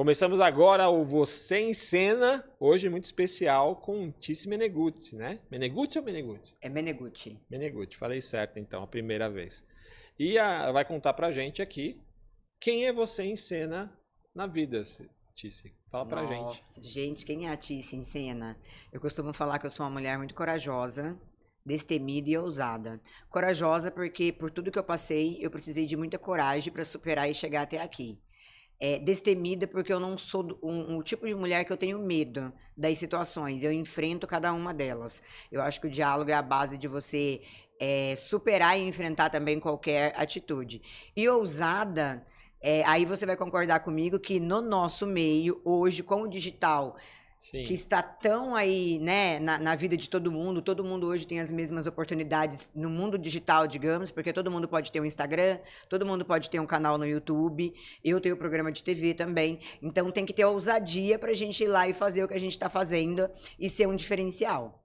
Começamos agora o Você em Cena, hoje muito especial com Tíci Menegutti, né? Menegutti ou Menegutti? É Menegutti. Menegutti, falei certo então, a primeira vez. E vai contar pra gente aqui quem é você em cena na vida, Tíci. Fala pra gente. Nossa, gente, quem é a Tíci em cena? Eu costumo falar que eu sou uma mulher muito corajosa, destemida e ousada. Corajosa porque por tudo que eu passei, eu precisei de muita coragem para superar e chegar até aqui. Destemida porque eu não sou um tipo de mulher que eu tenho medo das situações, eu enfrento cada uma delas. Eu acho que o diálogo é a base de você superar e enfrentar também qualquer atitude. E ousada, aí você vai concordar comigo que no nosso meio, hoje, com o digital, Sim. que está tão aí, né, na vida de todo mundo hoje tem as mesmas oportunidades no mundo digital, digamos, porque todo mundo pode ter um Instagram, todo mundo pode ter um canal no YouTube, eu tenho programa de TV também, então tem que ter ousadia para a gente ir lá e fazer o que a gente está fazendo e ser um diferencial.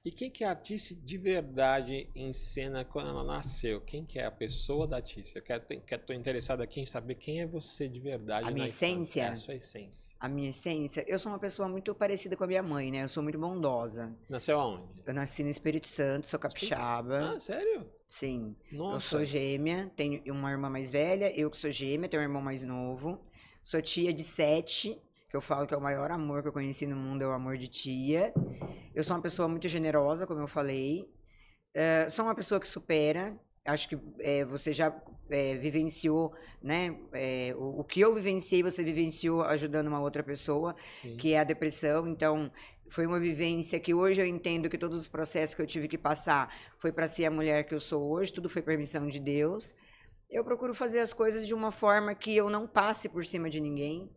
E quem que é a Tíci de verdade em cena quando ela nasceu? Quem que é a pessoa da Tíci? Eu tô interessado aqui em saber quem é você de verdade. A minha essência? É a sua essência. A minha essência? Eu sou uma pessoa muito parecida com a minha mãe, né? Eu sou muito bondosa. Nasceu aonde? Eu nasci no Espírito Santo, sou capixaba. Ah, sério? Sim. Nossa. Eu sou gêmea, tenho uma irmã mais velha, eu que sou gêmea, tenho um irmão mais novo. Sou tia de 7, que eu falo que é o maior amor que eu conheci no mundo, é o amor de tia. Eu sou uma pessoa muito generosa, como eu falei. Sou uma pessoa que supera. Acho que você já vivenciou, né? O que eu vivenciei, você vivenciou ajudando uma outra pessoa, Sim. Que é a depressão. Então, foi uma vivência que hoje eu entendo que todos os processos que eu tive que passar foi para ser a mulher que eu sou hoje. Tudo foi permissão de Deus. Eu procuro fazer as coisas de uma forma que eu não passe por cima de ninguém,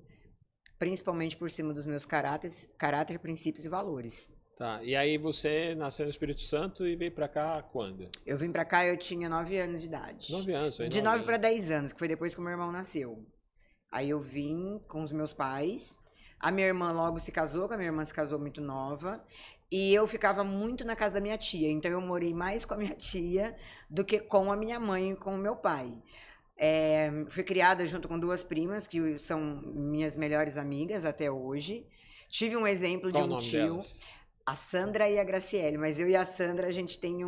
principalmente por cima dos meus caráter, princípios e valores. Tá, e aí você nasceu no Espírito Santo e veio pra cá quando? Eu vim pra cá, eu tinha 9 anos de idade. 9 anos, foi de 9 para 10 anos, que foi depois que o meu irmão nasceu. Aí eu vim com os meus pais. A minha irmã logo se casou, que a minha irmã se casou muito nova. E eu ficava muito na casa da minha tia. Então eu morei mais com a minha tia do que com a minha mãe e com o meu pai. Fui criada junto com 2 primas, que são minhas melhores amigas até hoje. Tive um exemplo Qual de um o nome tio. delas? A Sandra e a Graciele, mas eu e a Sandra a gente tem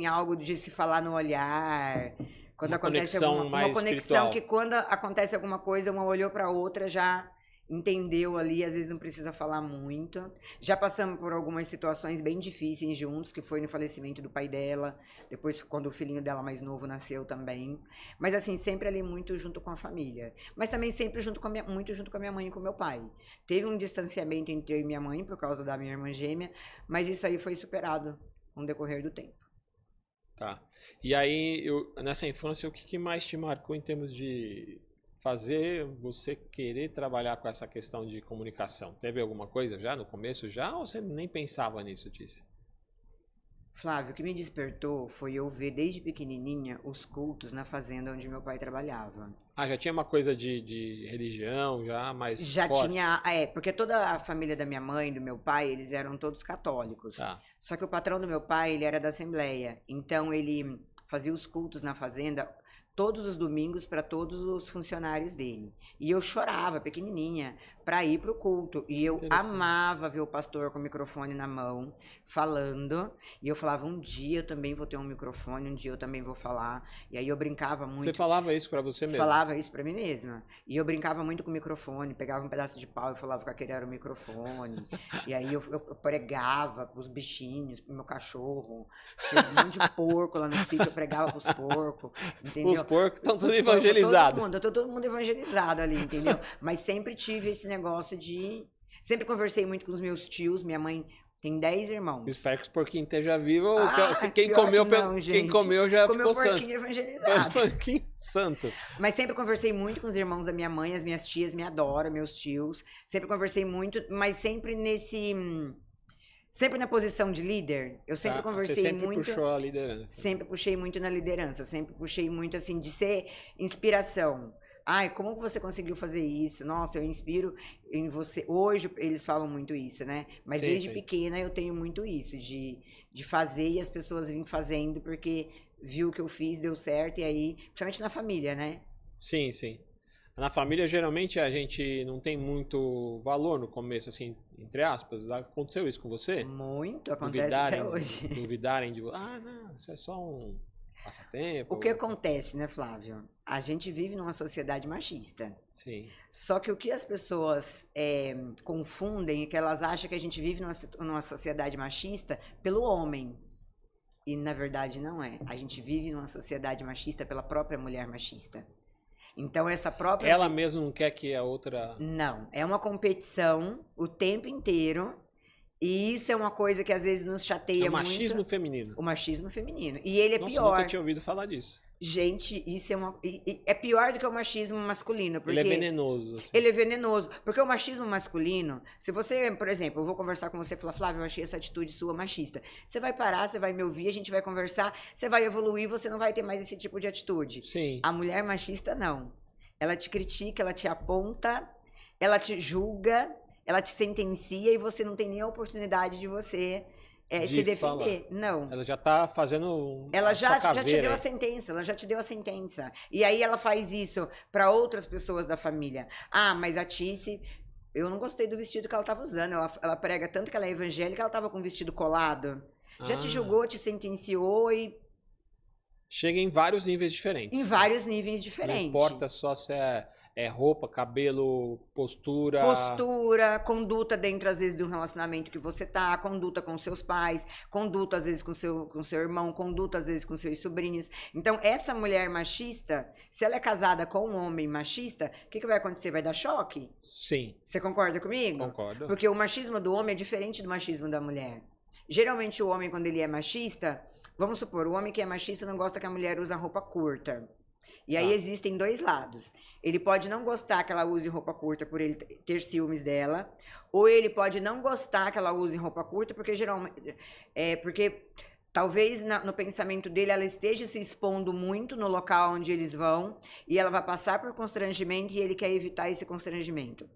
algo de se falar no olhar, quando acontece uma conexão espiritual. Que quando acontece alguma coisa, uma olhou para a outra, já entendeu ali, às vezes não precisa falar muito. Já passamos por algumas situações bem difíceis juntos, que foi no falecimento do pai dela, depois quando o filhinho dela mais novo nasceu também. Mas assim, sempre ali muito junto com a família. Mas também sempre muito junto com a minha mãe e com o meu pai. Teve um distanciamento entre eu e minha mãe por causa da minha irmã gêmea, mas isso aí foi superado com o decorrer do tempo. Tá. E aí, nessa infância, o que mais te marcou em termos de fazer você querer trabalhar com essa questão de comunicação? Teve alguma coisa já no começo ou você nem pensava nisso, Tíci? Flávio, o que me despertou foi eu ver desde pequenininha os cultos na fazenda onde meu pai trabalhava. Ah, já tinha uma coisa de religião, já mais já forte? Tinha, porque toda a família da minha mãe e do meu pai, eles eram todos católicos. Tá. Só que o patrão do meu pai, ele era da Assembleia, então ele fazia os cultos na fazenda todos os domingos para todos os funcionários dele. E eu chorava, pequenininha, para ir para o culto. E eu amava ver o pastor com o microfone na mão, falando. E eu falava, um dia eu também vou ter um microfone, um dia eu também vou falar. E aí eu brincava muito. Você falava isso para você mesma? Falava isso para mim mesma. E eu brincava muito com o microfone, pegava um pedaço de pau e falava que aquele era o microfone. E aí eu pregava pros bichinhos, pro meu cachorro. Tinha um monte de porco lá no sítio, eu pregava pros porcos, entendeu? Os porcos estão tudo evangelizados. Todo mundo evangelizado ali, entendeu? Mas sempre tive esse negócio de... Sempre conversei muito com os meus tios, minha mãe tem 10 irmãos. Espero que os porquinhos estejam vivos. Quem quem comeu já comeu ficou santo. Porquinho evangelizado. Porquinho santo. Mas sempre conversei muito com os irmãos da minha mãe, as minhas tias me adoram, meus tios. Sempre conversei muito, mas sempre sempre na posição de líder. Eu sempre conversei muito. Você sempre puxou a liderança. Sempre puxei muito na liderança. Sempre puxei muito, assim, de ser inspiração. Ai, como você conseguiu fazer isso? Nossa, eu inspiro em você. Hoje eles falam muito isso, né? Mas desde pequena eu tenho muito isso, de fazer e as pessoas virem fazendo, porque viu o que eu fiz, deu certo, e aí, principalmente na família, né? Sim, sim. Na família, geralmente, a gente não tem muito valor no começo, assim, entre aspas. Aconteceu isso com você? Muito, acontece até hoje. Duvidarem de... Ah, não, isso é só um passatempo. O que acontece, né, Flávio? A gente vive numa sociedade machista. Sim. Só que o que as pessoas confundem é que elas acham que a gente vive numa sociedade machista pelo homem. E, na verdade, não é. A gente vive numa sociedade machista pela própria mulher machista. Então, essa própria... Ela mesma não quer que a outra... Não. É uma competição o tempo inteiro. E isso é uma coisa que, às vezes, nos chateia muito. É o machismo feminino. O machismo feminino. E ele é Nossa, pior. Eu nunca tinha ouvido falar disso. Gente, isso é pior do que o machismo masculino. Porque Ele é venenoso. Assim. Ele é venenoso. Porque o machismo masculino, se você, por exemplo, eu vou conversar com você e falar, Flávio, eu achei essa atitude sua machista. Você vai parar, você vai me ouvir, a gente vai conversar, você vai evoluir, você não vai ter mais esse tipo de atitude. Sim. A mulher machista, não. Ela te critica, ela te aponta, ela te julga, ela te sentencia e você não tem nem a oportunidade de você... se defender. Falar. Não. Ela já tá fazendo. Ela já te deu a sentença, ela já te deu a sentença. E aí ela faz isso para outras pessoas da família. Ah, mas a Tice, eu não gostei do vestido que ela tava usando. Ela prega tanto que ela é evangélica, ela tava com o vestido colado. Já te julgou, te sentenciou e. Chega em vários níveis diferentes. Em vários níveis diferentes. Não importa só se é roupa, cabelo, postura. Postura, conduta dentro, às vezes, de um relacionamento que você tá, conduta com seus pais, conduta, às vezes, com seu irmão, conduta, às vezes, com seus sobrinhos. Então, essa mulher machista, se ela é casada com um homem machista, o que vai acontecer? Vai dar choque? Sim. Você concorda comigo? Concordo. Porque o machismo do homem é diferente do machismo da mulher. Geralmente, o homem, quando ele é machista, vamos supor, o homem que é machista não gosta que a mulher use roupa curta. E aí existem dois lados. Ele pode não gostar que ela use roupa curta por ele ter ciúmes dela, ou ele pode não gostar que ela use roupa curta porque geralmente porque talvez no pensamento dele ela esteja se expondo muito no local onde eles vão e ela vai passar por constrangimento e ele quer evitar esse constrangimento.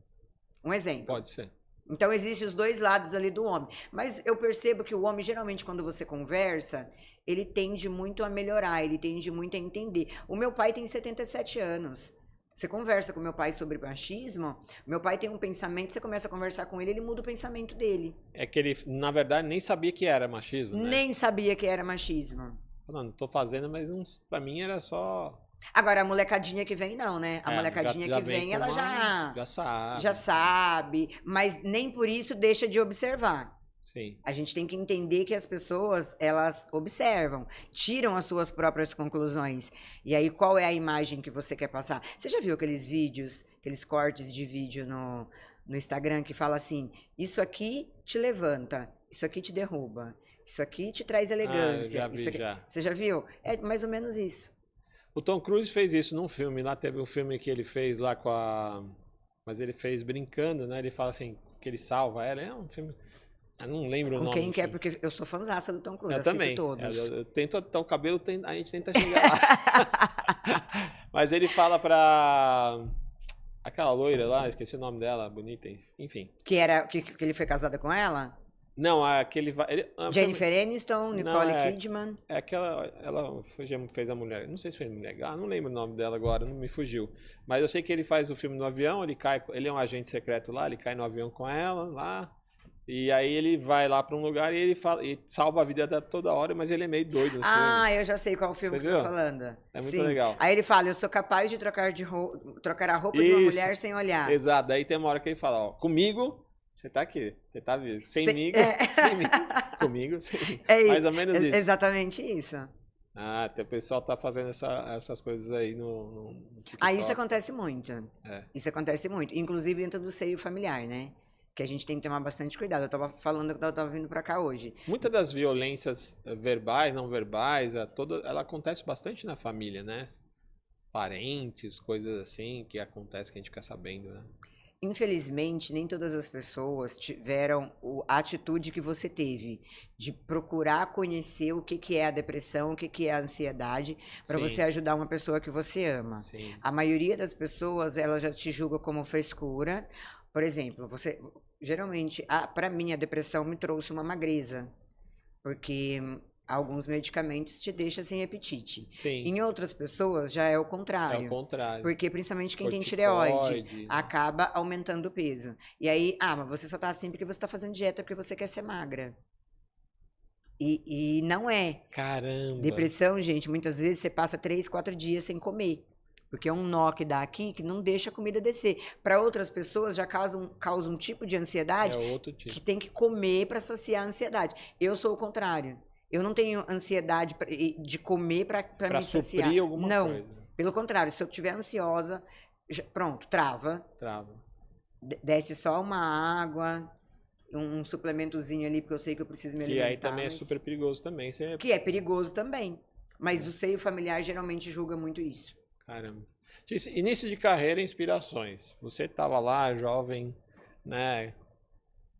Um exemplo. Pode ser. Então, existem os dois lados ali do homem. Mas eu percebo que o homem, geralmente, quando você conversa, ele tende muito a melhorar, ele tende muito a entender. O meu pai tem 77 anos. Você conversa com meu pai sobre machismo, meu pai tem um pensamento, você começa a conversar com ele, ele muda o pensamento dele. É que ele, na verdade, nem sabia que era machismo, né? Nem sabia que era machismo. Não tô fazendo, mas pra mim era só... Agora, a molecadinha que vem, não, né? A molecadinha já que vem, ela já sabe. Já sabe, mas nem por isso deixa de observar. Sim. A gente tem que entender que as pessoas, elas observam, tiram as suas próprias conclusões. E aí, qual é a imagem que você quer passar? Você já viu aqueles vídeos, aqueles cortes de vídeo no Instagram que fala assim, isso aqui te levanta, isso aqui te derruba, isso aqui te traz elegância. Eu já vi, já. Você já viu? É mais ou menos isso. O Tom Cruise fez isso num filme. Lá teve um filme que ele fez lá com a... Mas ele fez brincando, né? Ele fala assim, que ele salva ela. É um filme... Eu não lembro o nome. Com quem quer, porque eu sou fãzaça do Tom Cruise, eu assisto também. todos. Eu tento até o cabelo, a gente tenta chegar lá. Mas ele fala pra... Aquela loira lá, esqueci o nome dela, bonita, enfim. Que ele foi casado com ela? Não, aquele... Jennifer Aniston, Nicole Kidman. É aquela... Ela fez a mulher... Não sei se foi mulher... não lembro o nome dela agora, não me fugiu. Mas eu sei que ele faz o filme no avião, ele é um agente secreto lá, ele cai no avião com ela, lá... E aí ele vai lá pra um lugar e ele fala, e salva a vida dela toda hora, mas ele é meio doido no filme. Eu já sei qual filme você tá falando. É muito legal. Aí ele fala, eu sou capaz de trocar a roupa de uma mulher sem olhar. Exato, daí tem uma hora que ele fala, ó, comigo, você tá aqui, você tá vivo. Sem mim, comigo, sem mim. Mais ou menos isso. Exatamente isso. Até o pessoal tá fazendo essas coisas aí no TikTok. Isso acontece muito. Isso acontece muito. Inclusive dentro do seio familiar, né? Que a gente tem que tomar bastante cuidado. Eu tava falando quando eu tava vindo pra cá hoje. Muitas das violências verbais, não verbais, ela acontece bastante na família, né? Parentes, coisas assim, que acontece que a gente fica sabendo, né? Infelizmente, nem todas as pessoas tiveram a atitude que você teve de procurar conhecer o que é a depressão, o que é a ansiedade, para você ajudar uma pessoa que você ama. Sim. A maioria das pessoas, ela já te julga como frescura. Por exemplo, geralmente, para mim, a depressão me trouxe uma magreza, porque Alguns medicamentos te deixam sem apetite. Sim, Em outras pessoas já é o é o contrário. contrário. Porque principalmente quem tem tireoide Corticoide, né? acaba aumentando o peso. E aí, mas você só tá assim porque você tá fazendo dieta porque você quer ser magra. E não é. Caramba. Depressão, gente, muitas vezes você passa 3, 4 dias sem comer. Porque é um nó que dá aqui que não deixa a comida descer. Para outras pessoas já causa um tipo de ansiedade É outro que tipo. tem que comer para saciar a ansiedade. Eu sou o contrário. Eu não tenho ansiedade de comer para Pra me saciar. suprir alguma Não. coisa. Pelo contrário, se eu estiver ansiosa, pronto, trava. Trava. Desce só uma água, um suplementozinho ali, porque eu sei que eu preciso me Que alimentar. aí também é mas- super perigoso também. Você... Que é perigoso também. Mas o seio familiar geralmente julga muito isso. Caramba. Disse, início de carreira e inspirações. Você estava lá, jovem, né?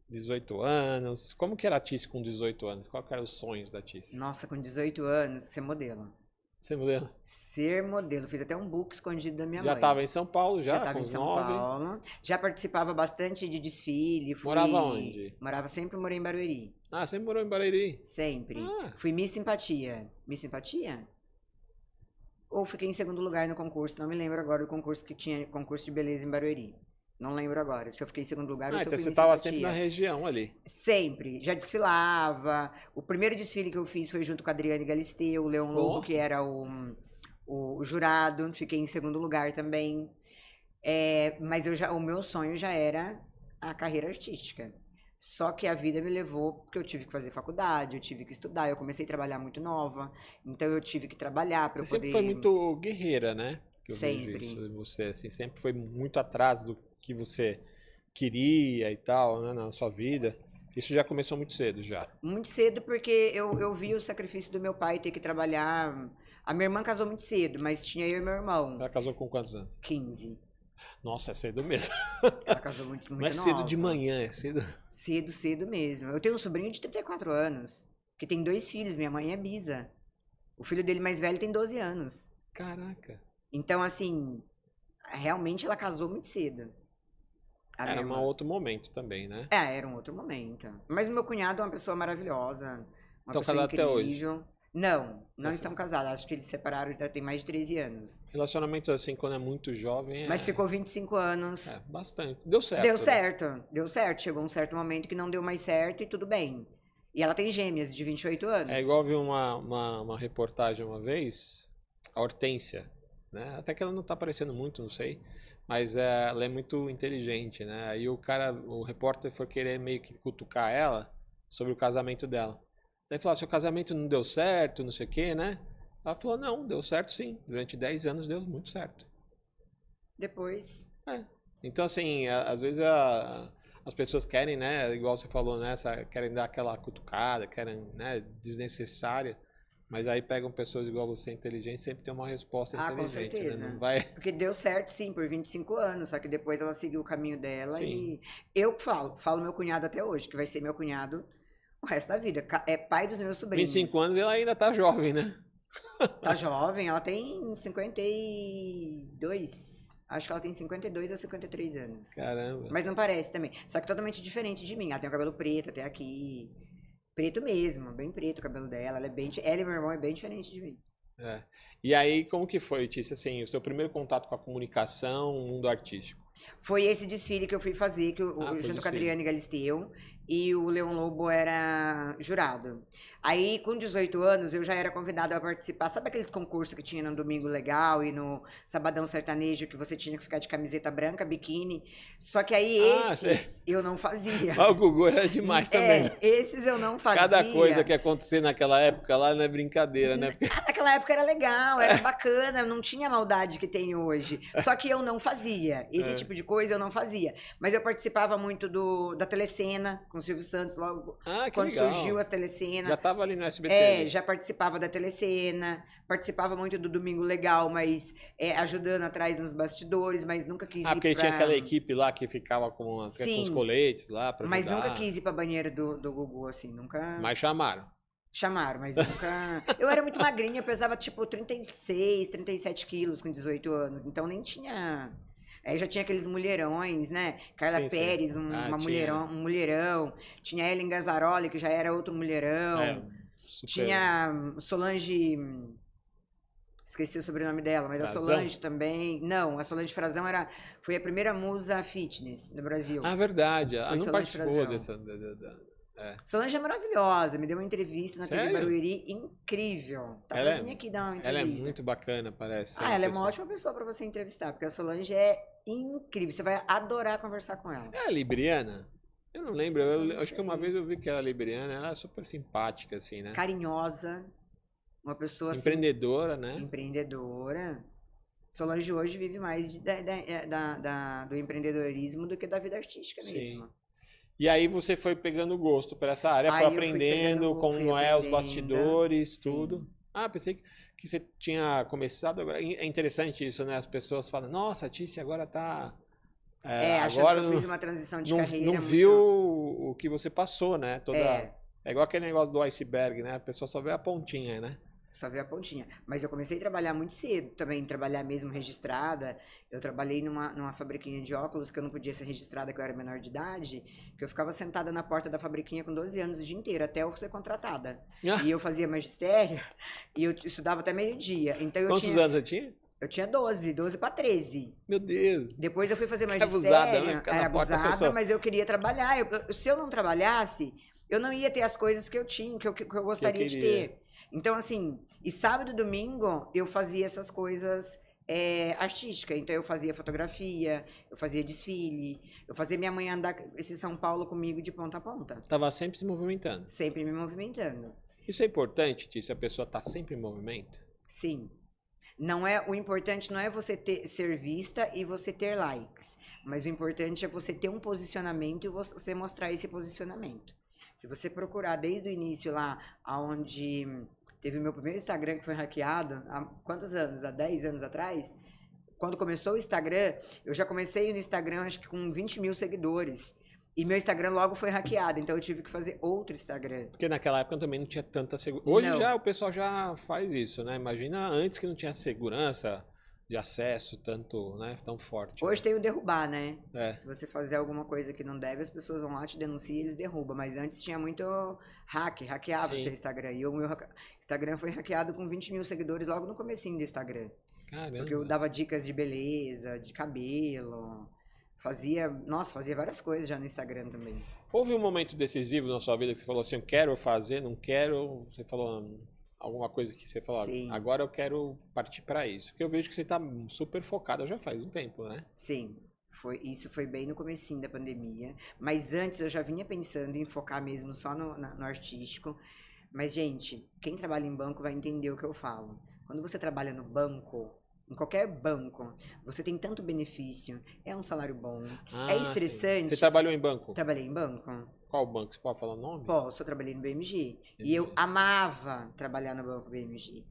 18 anos. Como que era a Tice com 18 anos? Qual que eram os sonhos da Tice? Nossa, com 18 anos, ser modelo. Você modelo? Ser modelo. Fiz até um book escondido da minha Já mãe. estava em São Paulo, Já já estava com em os São 9. Paulo. Já participava bastante de desfile. Morava onde? Sempre morei em Barueri. Ah, você morou em Barueri? Sempre. Ah. Fui Miss Simpatia. Miss Simpatia? Ou fiquei em segundo lugar no concurso. Não me lembro agora do concurso que tinha, concurso de beleza em Barueri. Não lembro agora. Se eu fiquei em segundo lugar ou se eu Então fui você Miss estava Simpatia. sempre na região ali. Sempre. Já desfilava. O primeiro desfile que eu fiz foi junto com a Adriane Galisteu, o Leão Lobo, Oh. que era o jurado. Fiquei em segundo lugar também. Mas o meu sonho já era a carreira artística. Só que a vida me levou, porque eu tive que fazer faculdade, eu tive que estudar, eu comecei a trabalhar muito nova, então eu tive que trabalhar para eu Você poder... sempre foi muito guerreira, né? Que eu vejo Sempre. isso. Você assim, sempre foi muito atrás do que você queria e tal, né, na sua vida. Isso já começou muito cedo já. Muito cedo, porque eu vi o sacrifício do meu pai ter que trabalhar. A minha irmã casou muito cedo, mas tinha eu e meu irmão. Ela casou com quantos anos? 15. Nossa, é cedo mesmo. Ela casou muito, muito Não é cedo de nova. manhã, é cedo. Cedo, cedo mesmo. Eu tenho um sobrinho de 34 anos, que tem 2 filhos. Minha mãe é bisa. O filho dele mais velho tem 12 anos. Caraca. Então, assim, realmente ela casou muito cedo. A minha Era um irmã. outro momento também, né? Era um outro momento. Mas o meu cunhado é uma pessoa maravilhosa. Uma Estão pessoa casados até hoje? incrível. Não Nossa. estão casados. Acho que eles se separaram já tem mais de 13 anos. Relacionamento assim, quando é muito jovem, Mas ficou 25 anos. bastante. Deu certo. Deu né? certo, deu certo. Chegou um certo momento que não deu mais certo e tudo bem. E ela tem gêmeas de 28 anos. É igual eu vi uma reportagem uma vez, a Hortência, né? Até que ela não tá aparecendo muito, não sei, mas ela é muito inteligente, né? Aí o repórter foi querer meio que cutucar ela sobre o casamento dela. Daí falou, seu casamento não deu certo, não sei o quê, né? Ela falou, não, deu certo sim. Durante 10 anos deu muito certo. Depois. Então, assim, às vezes as pessoas querem, né, igual você falou, né, querem dar aquela cutucada, querem, né, desnecessária, mas aí pegam pessoas igual você, inteligente, sempre tem uma resposta Com inteligente, certeza. né? Não vai... Porque deu certo, sim, por 25 anos. Só que depois ela seguiu o caminho dela. Sim. E eu falo meu cunhado até hoje, que vai ser meu cunhado o resto da vida. É pai dos meus sobrinhos. 25 anos ela ainda tá jovem, né? Tá jovem, ela tem 52. Acho que ela tem 52 ou 53 anos. Caramba. Mas não parece também. Só que totalmente diferente de mim. Ela tem o cabelo preto até aqui. Preto mesmo, bem preto o cabelo dela. Ela e meu irmão é bem diferente de mim. É. E aí, como que foi, Tícia, assim, o seu primeiro contato com a comunicação, o mundo artístico? Foi esse desfile que eu fui fazer, foi junto com a desfile. Adriane Galisteu, e o Leão Lobo era jurado. Aí, com 18 anos, eu já era convidada a participar. Sabe aqueles concursos que tinha no Domingo Legal e no Sabadão Sertanejo, que você tinha que ficar de camiseta branca, biquíni? Só que aí esses eu não fazia. Ah, o Gugu era demais também. né? Esses eu não fazia. Cada coisa que acontecia naquela época lá não é brincadeira, né? Porque... Naquela época era legal, era bacana, não tinha a maldade que tem hoje. Só que eu não fazia. Esse tipo de coisa eu não fazia. Mas eu participava muito da Telecena, com o Silvio Santos, logo Ah, que quando legal. surgiu as Telecenas. Já estava ali no SBT. Já participava da Telecena, participava muito do Domingo Legal, mas ajudando atrás nos bastidores, mas nunca quis ir Porque tinha aquela equipe lá que ficava com os Sim. coletes lá pra Mas ajudar. nunca quis ir pra banheiro do Gugu, assim, nunca... Mas chamaram. Chamaram, mas nunca... Eu era muito magrinha, eu pesava tipo 36, 37 quilos com 18 anos, então nem tinha... Aí já tinha aqueles mulherões, né? Carla Sim, sim. Pérez, Ah, um mulherão. Tinha Ellen Gazzaroli, que já era outro mulherão. super Tinha Solange, esqueci o sobrenome dela, mas a Frazão. Solange também. Não, a Solange Frazão foi a primeira musa fitness no Brasil. Ah, verdade. Ela Foi não Solange participou Frazão. dessa. Solange é maravilhosa, me deu uma entrevista na TV Sério? Barueri incrível. Tá Ela pra é, vir aqui dar uma ela é entrevista. muito bacana, parece. Ah, ela é uma pessoa. ótima pessoa pra você entrevistar, porque a Solange é incrível. Você vai adorar conversar com ela. É a libriana? Eu não lembro. Sim, eu Eu não acho que uma sei. vez eu vi que ela é libriana. Ela é super simpática, assim, né? Carinhosa, uma pessoa assim, Empreendedora, né? empreendedora. Solange hoje vive mais do empreendedorismo do que da vida artística Sim. mesmo. E aí você foi pegando gosto por essa área, foi Aí eu fui aprendendo pegando, como fui é os aprendendo, bastidores, sim. tudo. Ah, pensei que você tinha começado agora. É interessante isso, né? As pessoas falam, nossa, a Tícia agora tá. Achando Agora que eu fiz uma transição de não carreira muito... viu o que você passou, né? É, É igual aquele negócio do iceberg, né? A pessoa só vê a pontinha, né? só ver a pontinha. Mas eu comecei a trabalhar muito cedo também, trabalhar mesmo registrada. Eu trabalhei numa fabriquinha de óculos que eu não podia ser registrada, que eu era menor de idade, que eu ficava sentada na porta da fabriquinha com 12 anos o dia inteiro, até eu ser contratada. E eu fazia magistério e eu estudava até meio-dia. Então Quantos anos você tinha? Eu tinha 12 para 13. Meu Deus. Depois eu fui fazer Que magistério, abusada, né? Ficar na era porta da abusada, pessoa. mas eu queria trabalhar. Se eu não trabalhasse, eu não ia ter as coisas que eu tinha, que eu gostaria de queria. ter. Então, assim, e sábado e domingo eu fazia essas coisas artísticas. Então, eu fazia fotografia, eu fazia desfile, eu fazia minha mãe andar esse São Paulo comigo de ponta a ponta. Tava sempre se movimentando. Sempre me movimentando. Isso é importante, Tícia, a pessoa tá sempre em movimento? Sim. O importante não é você ser vista e você ter likes, mas o importante é você ter um posicionamento e você mostrar esse posicionamento. Se você procurar desde o início lá, onde teve o meu primeiro Instagram que foi hackeado, há quantos anos? Há 10 anos atrás? Quando começou o Instagram, eu já comecei no Instagram acho que com 20 mil seguidores. E meu Instagram logo foi hackeado, então eu tive que fazer outro Instagram. Porque naquela época também não tinha tanta segurança. Hoje Não. já o pessoal já faz isso, né? Imagina antes que não tinha segurança de acesso tanto, né? Tão forte. Hoje tem o derrubar, né? É. Se você fazer alguma coisa que não deve, as pessoas vão lá, te denunciam e eles derrubam. Mas antes tinha muito hackeava o Sim. seu Instagram. E o meu Instagram foi hackeado com 20 mil seguidores logo no comecinho do Instagram. Caramba. Porque eu dava dicas de beleza, de cabelo. Fazia várias coisas já no Instagram também. Houve um momento decisivo na sua vida que você falou assim, eu quero fazer, não quero. Você falou alguma coisa que você falou, Sim. agora eu quero partir para isso. Porque eu vejo que você tá super focada já faz um tempo, né? Sim. Isso foi bem no comecinho da pandemia. Mas antes eu já vinha pensando em focar mesmo só no artístico. Mas, gente, quem trabalha em banco vai entender o que eu falo. Quando você trabalha no banco, em qualquer banco, você tem tanto benefício, é um salário bom, é estressante. Sim. Você trabalhou em banco? Trabalhei em banco. Qual banco? Você pode falar o nome? Posso, eu trabalhei no BMG. E eu amava trabalhar no banco BMG.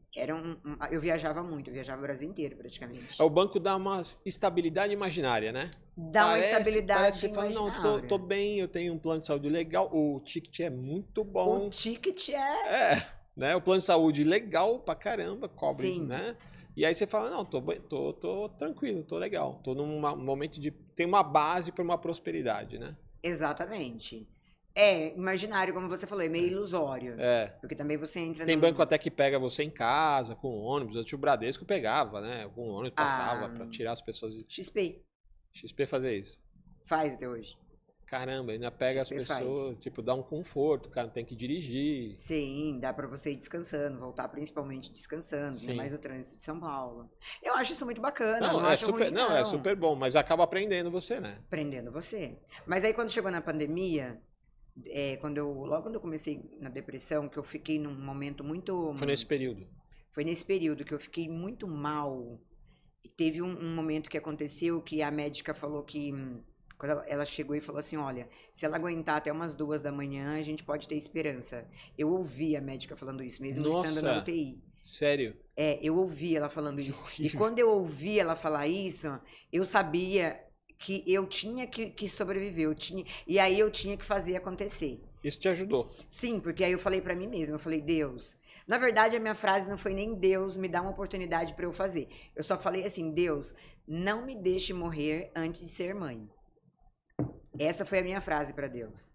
Eu viajava muito, eu viajava o Brasil inteiro praticamente. O banco dá uma estabilidade imaginária, né? Dá uma estabilidade parece que você fala, imaginária. não, tô bem, eu tenho um plano de saúde legal, o ticket é muito bom. O ticket é... Né? O plano de saúde legal pra caramba, cobre, Sim. né? E aí você fala, não, tô tranquilo, tô legal. Tô num momento de... Tem uma base para uma prosperidade, né? Exatamente. Imaginário, como você falou, é meio ilusório. Porque também você entra Tem banco até que pega você em casa, com ônibus. O Bradesco pegava, né? Com ônibus, passava pra tirar as pessoas... XP. XP fazer isso. Faz até hoje. Caramba, ainda pega XP as pessoas, faz. Tipo, dá um conforto, o cara não tem que dirigir. Sim, dá pra você ir descansando, voltar principalmente descansando, Sim. né? Mais no trânsito de São Paulo. Eu acho isso muito bacana, Não, não acho super, ruim, não, é super bom, mas acaba aprendendo você, né? Aprendendo você. Mas aí quando chegou na pandemia, logo quando eu comecei na depressão, que eu fiquei num momento muito... Foi nesse período. Foi nesse período que eu fiquei muito mal. E teve um momento que aconteceu que a médica falou que... Quando ela chegou e falou assim, olha, se ela aguentar até umas 2 da manhã, a gente pode ter esperança. Eu ouvi a médica falando isso, mesmo estando na UTI. Sério? Eu ouvi ela falando Que isso. horrível. E quando eu ouvi ela falar isso, eu sabia que eu tinha que sobreviver. E aí eu tinha que fazer acontecer. Isso te ajudou? Sim, porque aí eu falei pra mim mesma, eu falei, Deus... Na verdade, a minha frase não foi nem Deus me dá uma oportunidade pra eu fazer. Eu só falei assim, Deus, não me deixe morrer antes de ser mãe. Essa foi a minha frase para Deus.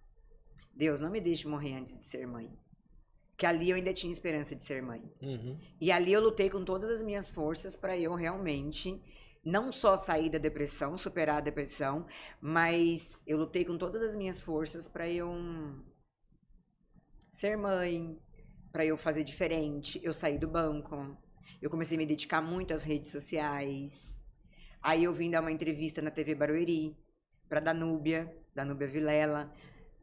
Deus, não me deixe morrer antes de ser mãe. que ali eu ainda tinha esperança de ser mãe. Uhum. E ali eu lutei com todas as minhas forças para eu realmente não só sair da depressão, superar a depressão, mas eu lutei com todas as minhas forças para eu ser mãe, para eu fazer diferente. Eu saí do banco, eu comecei a me dedicar muito às redes sociais. Aí eu vim dar uma entrevista na TV Barueri para Danúbia Vilela.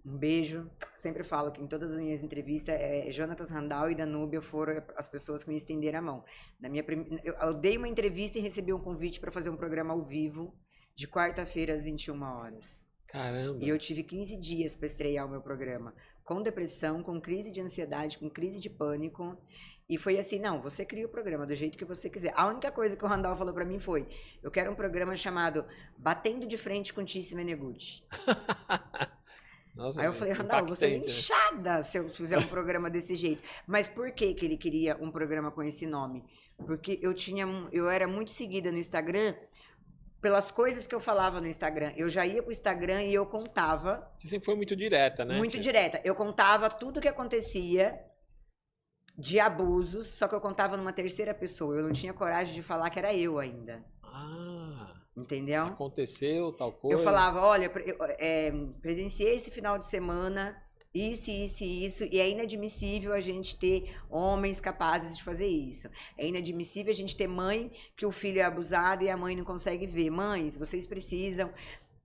Um beijo. Sempre falo que em todas as minhas entrevistas, Jonatas Randall e Danúbia foram as pessoas que me estenderam a mão. Eu dei uma entrevista e recebi um convite para fazer um programa ao vivo, de quarta-feira às 21 horas. Caramba. E eu tive 15 dias para estrear o meu programa. Com depressão, com crise de ansiedade, com crise de pânico. E foi assim, não, você cria o programa do jeito que você quiser. A única coisa que o Randall falou para mim foi, eu quero um programa chamado Batendo de Frente com Tice Meneguti. Nossa, Aí eu falei, Randall, você é impactante, né? inchada se eu fizer um programa desse jeito. Mas por que que ele queria um programa com esse nome? Porque eu era muito seguida no Instagram pelas coisas que eu falava no Instagram. Eu já ia pro Instagram e eu contava. Você sempre foi muito direta, né? Muito direta. Eu contava tudo que acontecia de abusos, só que eu contava numa terceira pessoa. Eu não tinha coragem de falar que era eu ainda. Ah, entendeu? aconteceu tal coisa. Eu falava, olha, presenciei esse final de semana, isso, e é inadmissível a gente ter homens capazes de fazer isso. É inadmissível a gente ter mãe que o filho é abusado e a mãe não consegue ver. Mães, vocês precisam,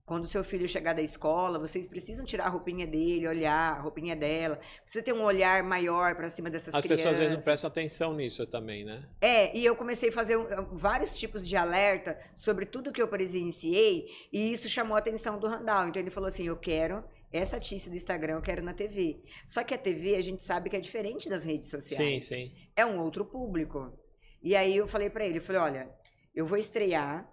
quando o seu filho chegar da escola, vocês precisam tirar a roupinha dele, olhar a roupinha dela. Precisa ter um olhar maior para cima dessas crianças. As pessoas às vezes não prestam atenção nisso também, né? E eu comecei a fazer vários tipos de alerta sobre tudo que eu presenciei, e isso chamou a atenção do Randall. Então ele falou assim, eu quero essa Tice do Instagram, eu quero na TV. Só que a TV, a gente sabe que é diferente das redes sociais. Sim, sim. É um outro público. E aí eu falei pra ele, eu falei, olha, eu vou estrear,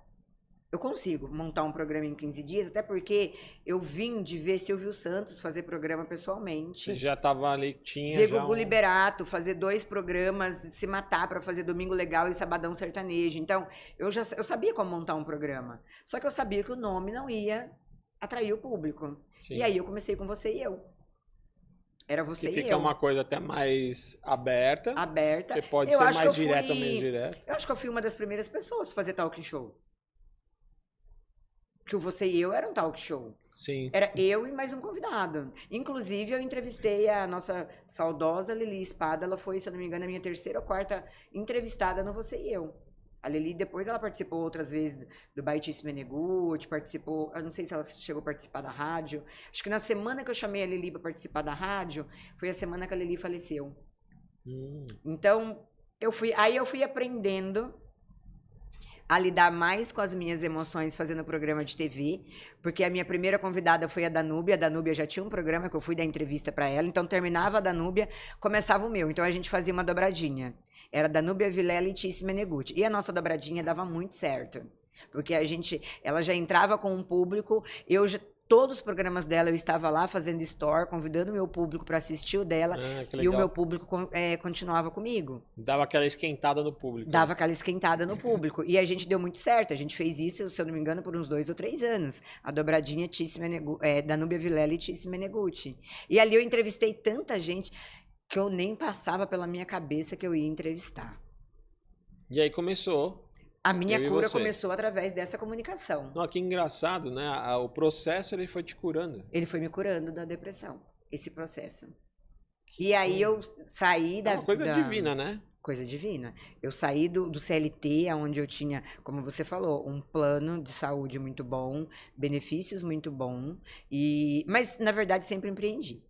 eu consigo montar um programa em 15 dias, até porque eu vim de ver Silvio Santos fazer programa pessoalmente. Você já tava ali, tinha ver já Gugu Liberato, fazer 2 programas, se matar pra fazer Domingo Legal e Sabadão Sertanejo. Então, eu sabia como montar um programa. Só que eu sabia que o nome não ia atrair o público. Sim. E aí eu comecei com Você e Eu. Era Você que e Eu. fica uma coisa até mais aberta. Aberta. Você pode Eu ser acho que mais eu direto fui- ou menos direto. Eu acho que eu fui uma das primeiras pessoas a fazer talk show. Que o Você e Eu era um talk show. Sim. Era eu e mais um convidado. Inclusive, eu entrevistei a nossa saudosa Lili Espada. Ela foi, se eu não me engano, a minha 3ª ou 4ª entrevistada no Você e Eu. A Lili, depois, ela participou outras vezes do Baitice Meneguti, participou, eu não sei se ela chegou a participar da rádio. Acho que na semana que eu chamei a Lili para participar da rádio, foi a semana que a Lili faleceu. Então, aí eu fui aprendendo a lidar mais com as minhas emoções fazendo programa de TV, porque a minha primeira convidada foi a Danúbia já tinha um programa que eu fui dar entrevista para ela, então terminava a Danúbia, começava o meu, então a gente fazia uma dobradinha, era Danúbia Vilela e Tice Meneguti, e a nossa dobradinha dava muito certo, porque ela já entrava com um público, todos os programas dela eu estava lá fazendo store, convidando o meu público para assistir o dela, e o meu público continuava comigo. Dava aquela esquentada no público. Dava aquela esquentada no público. E a gente deu muito certo. A gente fez isso, se eu não me engano, por uns 2 ou 3 anos. A dobradinha Danúbia Vilela e Tice Meneguti. E ali eu entrevistei tanta gente que eu nem passava pela minha cabeça que eu ia entrevistar. E aí começou. A minha cura começou através dessa comunicação. Não, que engraçado, né? O processo, ele foi te curando. Ele foi me curando da depressão, esse processo. E aí eu saí da... É uma coisa divina, né? Coisa divina. Eu saí do CLT, onde eu tinha, como você falou, um plano de saúde muito bom, benefícios muito bom, mas, na verdade, sempre empreendi.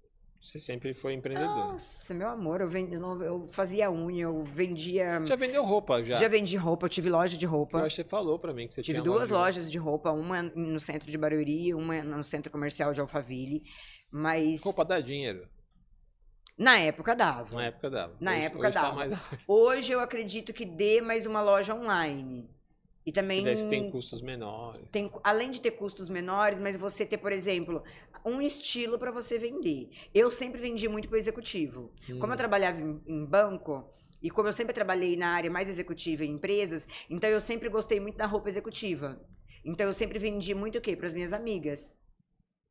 Você sempre foi empreendedor. Nossa, meu amor, eu fazia unha, eu vendia... Já vendeu roupa, já? Já vendi roupa, eu tive loja de roupa. Eu acho que você falou pra mim que você tive tinha 2 lojas de roupa, uma no centro de Barueri, uma no centro comercial de Alphaville, mas... Roupa dá dinheiro? Na época dava. Na época dava. Na Hoje época tá dava. mais... Hoje eu acredito que dê mais uma loja online. E também... E daí você tem custos menores. Além de ter custos menores, mas você ter, por exemplo, um estilo para você vender. Eu sempre vendi muito para o executivo. Como eu trabalhava em banco, e como eu sempre trabalhei na área mais executiva em empresas, então eu sempre gostei muito da roupa executiva. Então eu sempre vendi muito o quê? Para as minhas amigas.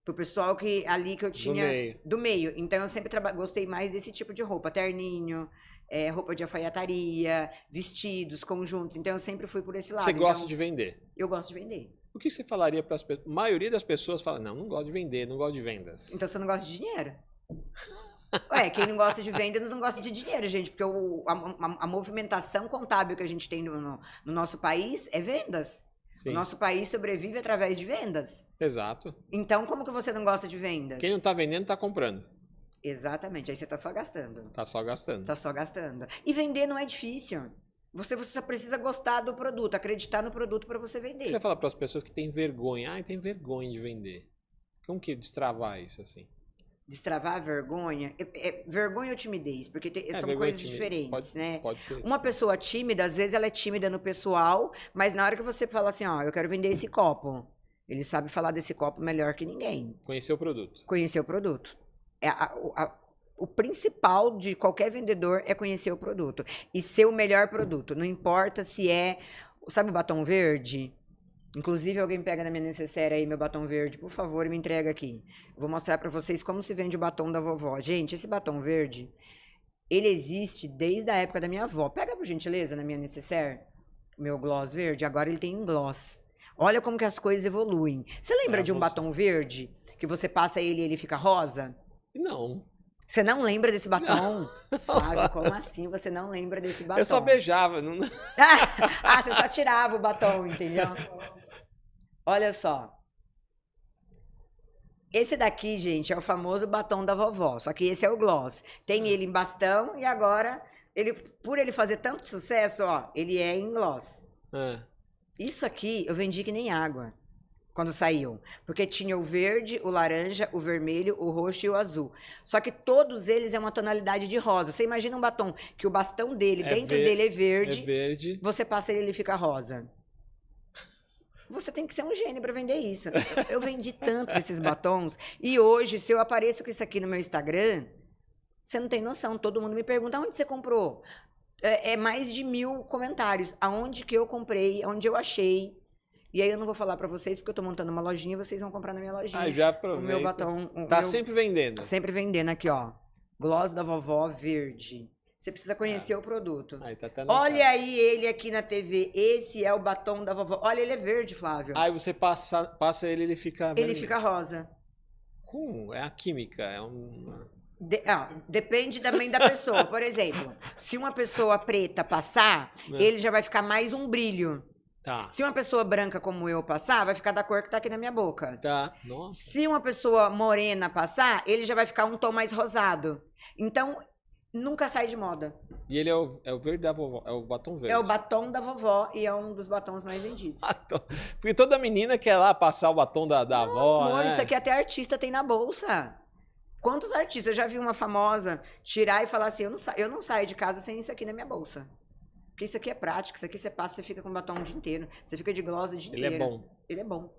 Pro pessoal que ali que eu tinha meio. do meio. Então eu sempre gostei mais desse tipo de roupa, terninho, roupa de alfaiataria, vestidos, conjuntos. Então eu sempre fui por esse lado. Você gosta Então, de vender? eu gosto de vender. O que você falaria para as pessoas? A maioria das pessoas fala, não, não gosto de vender, não gosto de vendas. Então você não gosta de dinheiro. Ué, quem não gosta de vendas não gosta de dinheiro, gente, porque a movimentação contábil que a gente tem no nosso país é vendas. Sim. O nosso país sobrevive através de vendas. Exato. Então, como que você não gosta de vendas? Quem não tá vendendo, tá comprando. Exatamente, aí você tá só gastando. Tá só gastando. Tá só gastando. E vender não é difícil. Você só precisa gostar do produto, acreditar no produto para você vender. Você fala para as pessoas que têm vergonha, tem vergonha de vender. Como que destravar isso assim? Destravar a vergonha, vergonha ou timidez, porque são coisas diferentes, né? Pode ser. Uma pessoa tímida, às vezes ela é tímida no pessoal, mas na hora que você fala assim, ó, eu quero vender esse copo, ele sabe falar desse copo melhor que ninguém. Conhecer o produto. Conhecer o produto. O principal de qualquer vendedor é conhecer o produto e ser o melhor produto. Não importa se sabe o batom verde? Inclusive, alguém pega na minha necessaire aí meu batom verde, por favor, e me entrega aqui. Vou mostrar pra vocês como se vende o batom da vovó. Gente, esse batom verde, ele existe desde a época da minha avó. Pega, por gentileza, na minha necessaire, meu gloss verde. Agora ele tem em gloss. Olha como que as coisas evoluem. Você lembra de um batom verde que você passa ele e ele fica rosa? Não. Você não lembra desse batom? Flávio, como assim você não lembra desse batom? Eu só beijava. Não... Você só tirava o batom, entendeu? Olha só. Esse daqui, gente, é o famoso batom da vovó. Só que esse é o gloss. Tem ele em bastão e agora, por ele fazer tanto sucesso, ó, ele é em gloss. Isso aqui eu vendi que nem água quando saiu. Porque tinha o verde, o laranja, o vermelho, o roxo e o azul. Só que todos eles é uma tonalidade de rosa. Você imagina um batom que o bastão dele, dentro dele é verde. É verde. Você passa ele fica rosa. Você tem que ser um gênio para vender isso. Eu vendi tanto esses batons. E hoje, se eu apareço com isso aqui no meu Instagram, você não tem noção. Todo mundo me pergunta, onde você comprou? É mais de 1000 comentários. Aonde que eu comprei, onde eu achei. E aí eu não vou falar para vocês, porque eu tô montando uma lojinha e vocês vão comprar na minha lojinha. Já aproveita. O meu batom. Sempre vendendo. Sempre vendendo aqui, ó. Gloss da vovó verde. Você precisa conhecer o produto. Aí, tá olha aí ele aqui na TV. Esse é o batom da vovó. Olha, ele é verde, Flávio. Aí você passa ele, ele fica vermelho. Ele fica rosa. É a química, depende também da pessoa. Por exemplo, se uma pessoa preta passar, ele já vai ficar mais um brilho. Tá. Se uma pessoa branca como eu passar, vai ficar da cor que tá aqui na minha boca. Tá. Nossa. Se uma pessoa morena passar, ele já vai ficar um tom mais rosado. Então, nunca sai de moda. E ele é o verde da vovó, é o batom verde. É o batom da vovó e é um dos batons mais vendidos. Porque toda menina quer lá passar o batom da avó, amor, né? Isso aqui até artista tem na bolsa. Quantos artistas? Eu já vi uma famosa tirar e falar assim, eu não saio de casa sem isso aqui na minha bolsa. Porque isso aqui é prático, isso aqui você passa, você fica com batom o dia inteiro. Você fica de gloss o dia inteiro. Ele é bom. Ele é bom.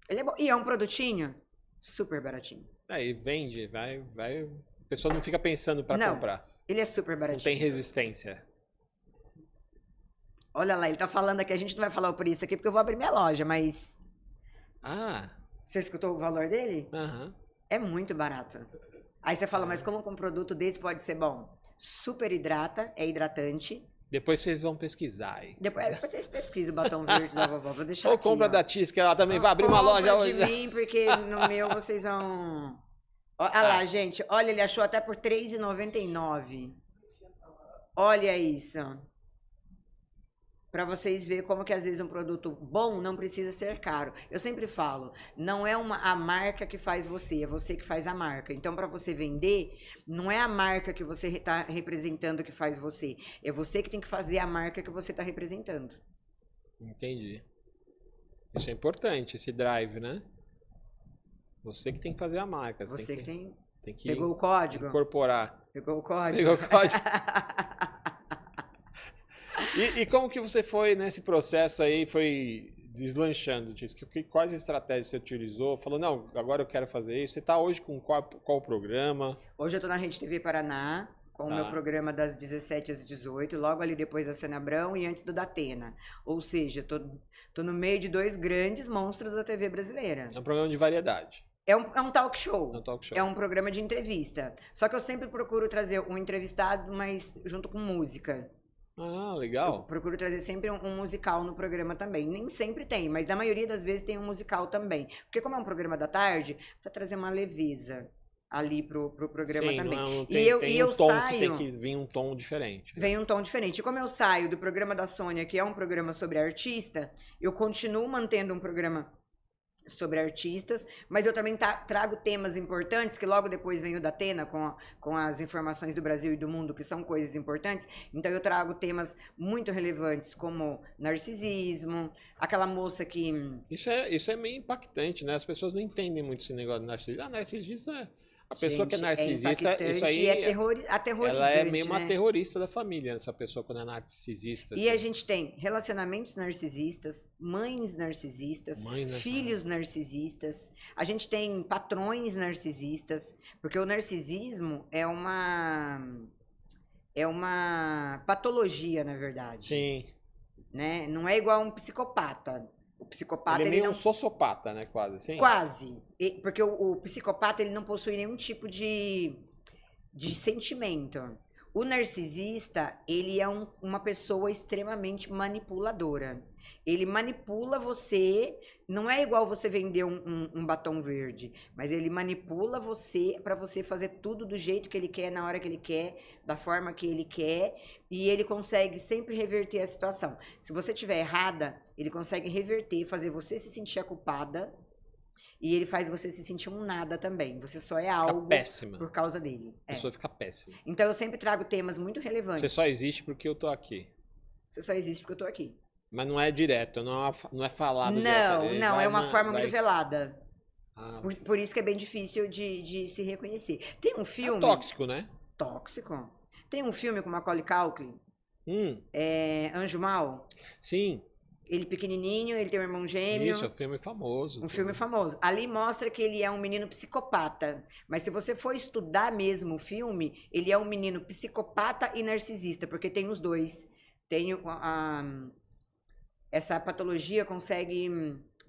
Ele é bom. E é um produtinho super baratinho. Aí vende, vai. A pessoa não fica pensando pra comprar. Ele é super baratinho. Não tem resistência. Olha lá, ele tá falando aqui, a gente não vai falar por isso aqui, porque eu vou abrir minha loja, mas... Você escutou o valor dele? Aham. É muito barato. Aí você fala, mas como um produto desse pode ser bom? Super hidrata, é hidratante. Depois vocês vão pesquisar aí. Depois vocês pesquisam o batom verde da vovó. Vou deixar Ou aqui, compra ó. da Tis, que ela também vai abrir uma loja hoje. De mim, porque no meu vocês vão... Olha lá, gente. Olha, ele achou até por R$3,99. Olha isso. Para vocês verem como que às vezes um produto bom não precisa ser caro. Eu sempre falo, não é a marca que faz você, é você que faz a marca. Então, para você vender, não é a marca que você está representando que faz você. É você que tem que fazer a marca que você está representando. Entendi. Isso é importante, esse drive, né? Você que tem que fazer a marca. Você que tem que pegou o código? Incorporar. Pegou o código? Pegou o código. E como que você foi nesse processo aí, foi deslanchando disso? Quais estratégias você utilizou? Falou, não, agora eu quero fazer isso. Você está hoje com qual programa? Hoje eu estou na Rede TV Paraná, com o meu programa das 17 às 18, logo ali depois da Sônia Abrão e antes do Datena. Ou seja, tô no meio de dois grandes monstros da TV brasileira. É um programa de variedade. É um talk show. É um talk show. É um programa de entrevista. Só que eu sempre procuro trazer um entrevistado, mas junto com música. Ah, Eu legal. procuro trazer sempre um musical no programa também. Nem sempre tem, mas na maioria das vezes tem um musical também. Porque como é um programa da tarde, pra trazer uma leveza ali pro programa Sim, também. não E eu, tem e um eu tom que saio, tem que vir um tom diferente. Né? vem um tom diferente. E como eu saio do programa da Sônia, que é um programa sobre artista, eu continuo mantendo um programa sobre artistas, mas eu também trago temas importantes, que logo depois vem o da Atena com as informações do Brasil e do mundo, que são coisas importantes. Então eu trago temas muito relevantes, como narcisismo, aquela moça que... Isso é meio impactante, né? As pessoas não entendem muito esse negócio de narcisismo. Ah, narcisista é... A pessoa que é Gente, narcisista, isso aí... e é Ela aterrorizante, é meio uma né? terrorista da família, essa pessoa quando é narcisista. E a Assim. gente tem relacionamentos narcisistas, mães narcisistas, Mãe, né? filhos narcisistas, a gente tem patrões narcisistas, porque o narcisismo é uma patologia, na verdade, Sim. né? Não é igual a um psicopata. O psicopata, Ele é meio não... um sociopata, né? Quase, assim. Quase. Porque o psicopata, ele não possui nenhum tipo de sentimento. O narcisista, ele é uma pessoa extremamente manipuladora. Ele manipula você, não é igual você vender um batom verde, mas ele manipula você para você fazer tudo do jeito que ele quer, na hora que ele quer, da forma que ele quer, e ele consegue sempre reverter a situação. Se você estiver errada, ele consegue reverter, fazer você se sentir a culpada, e ele faz você se sentir um nada também. Você só é algo péssima. por causa dele. A pessoa fica péssima. Então eu sempre trago temas muito relevantes. Você só existe porque eu tô aqui. Você só existe porque eu tô aqui. Mas não é direto, não é falado Não, direto. não, é uma forma muito velada. Ah, Por isso que é bem difícil de se reconhecer. Tem um filme... É tóxico, né? Tóxico. Tem um filme com Macaulay Culkin, Anjo Mal. Sim. Ele pequenininho, ele tem um irmão gêmeo. Isso, é um filme famoso. Um filme famoso. Ali mostra que ele é um menino psicopata. Mas se você for estudar mesmo o filme, ele é um menino psicopata e narcisista, porque tem os dois. Tem essa patologia consegue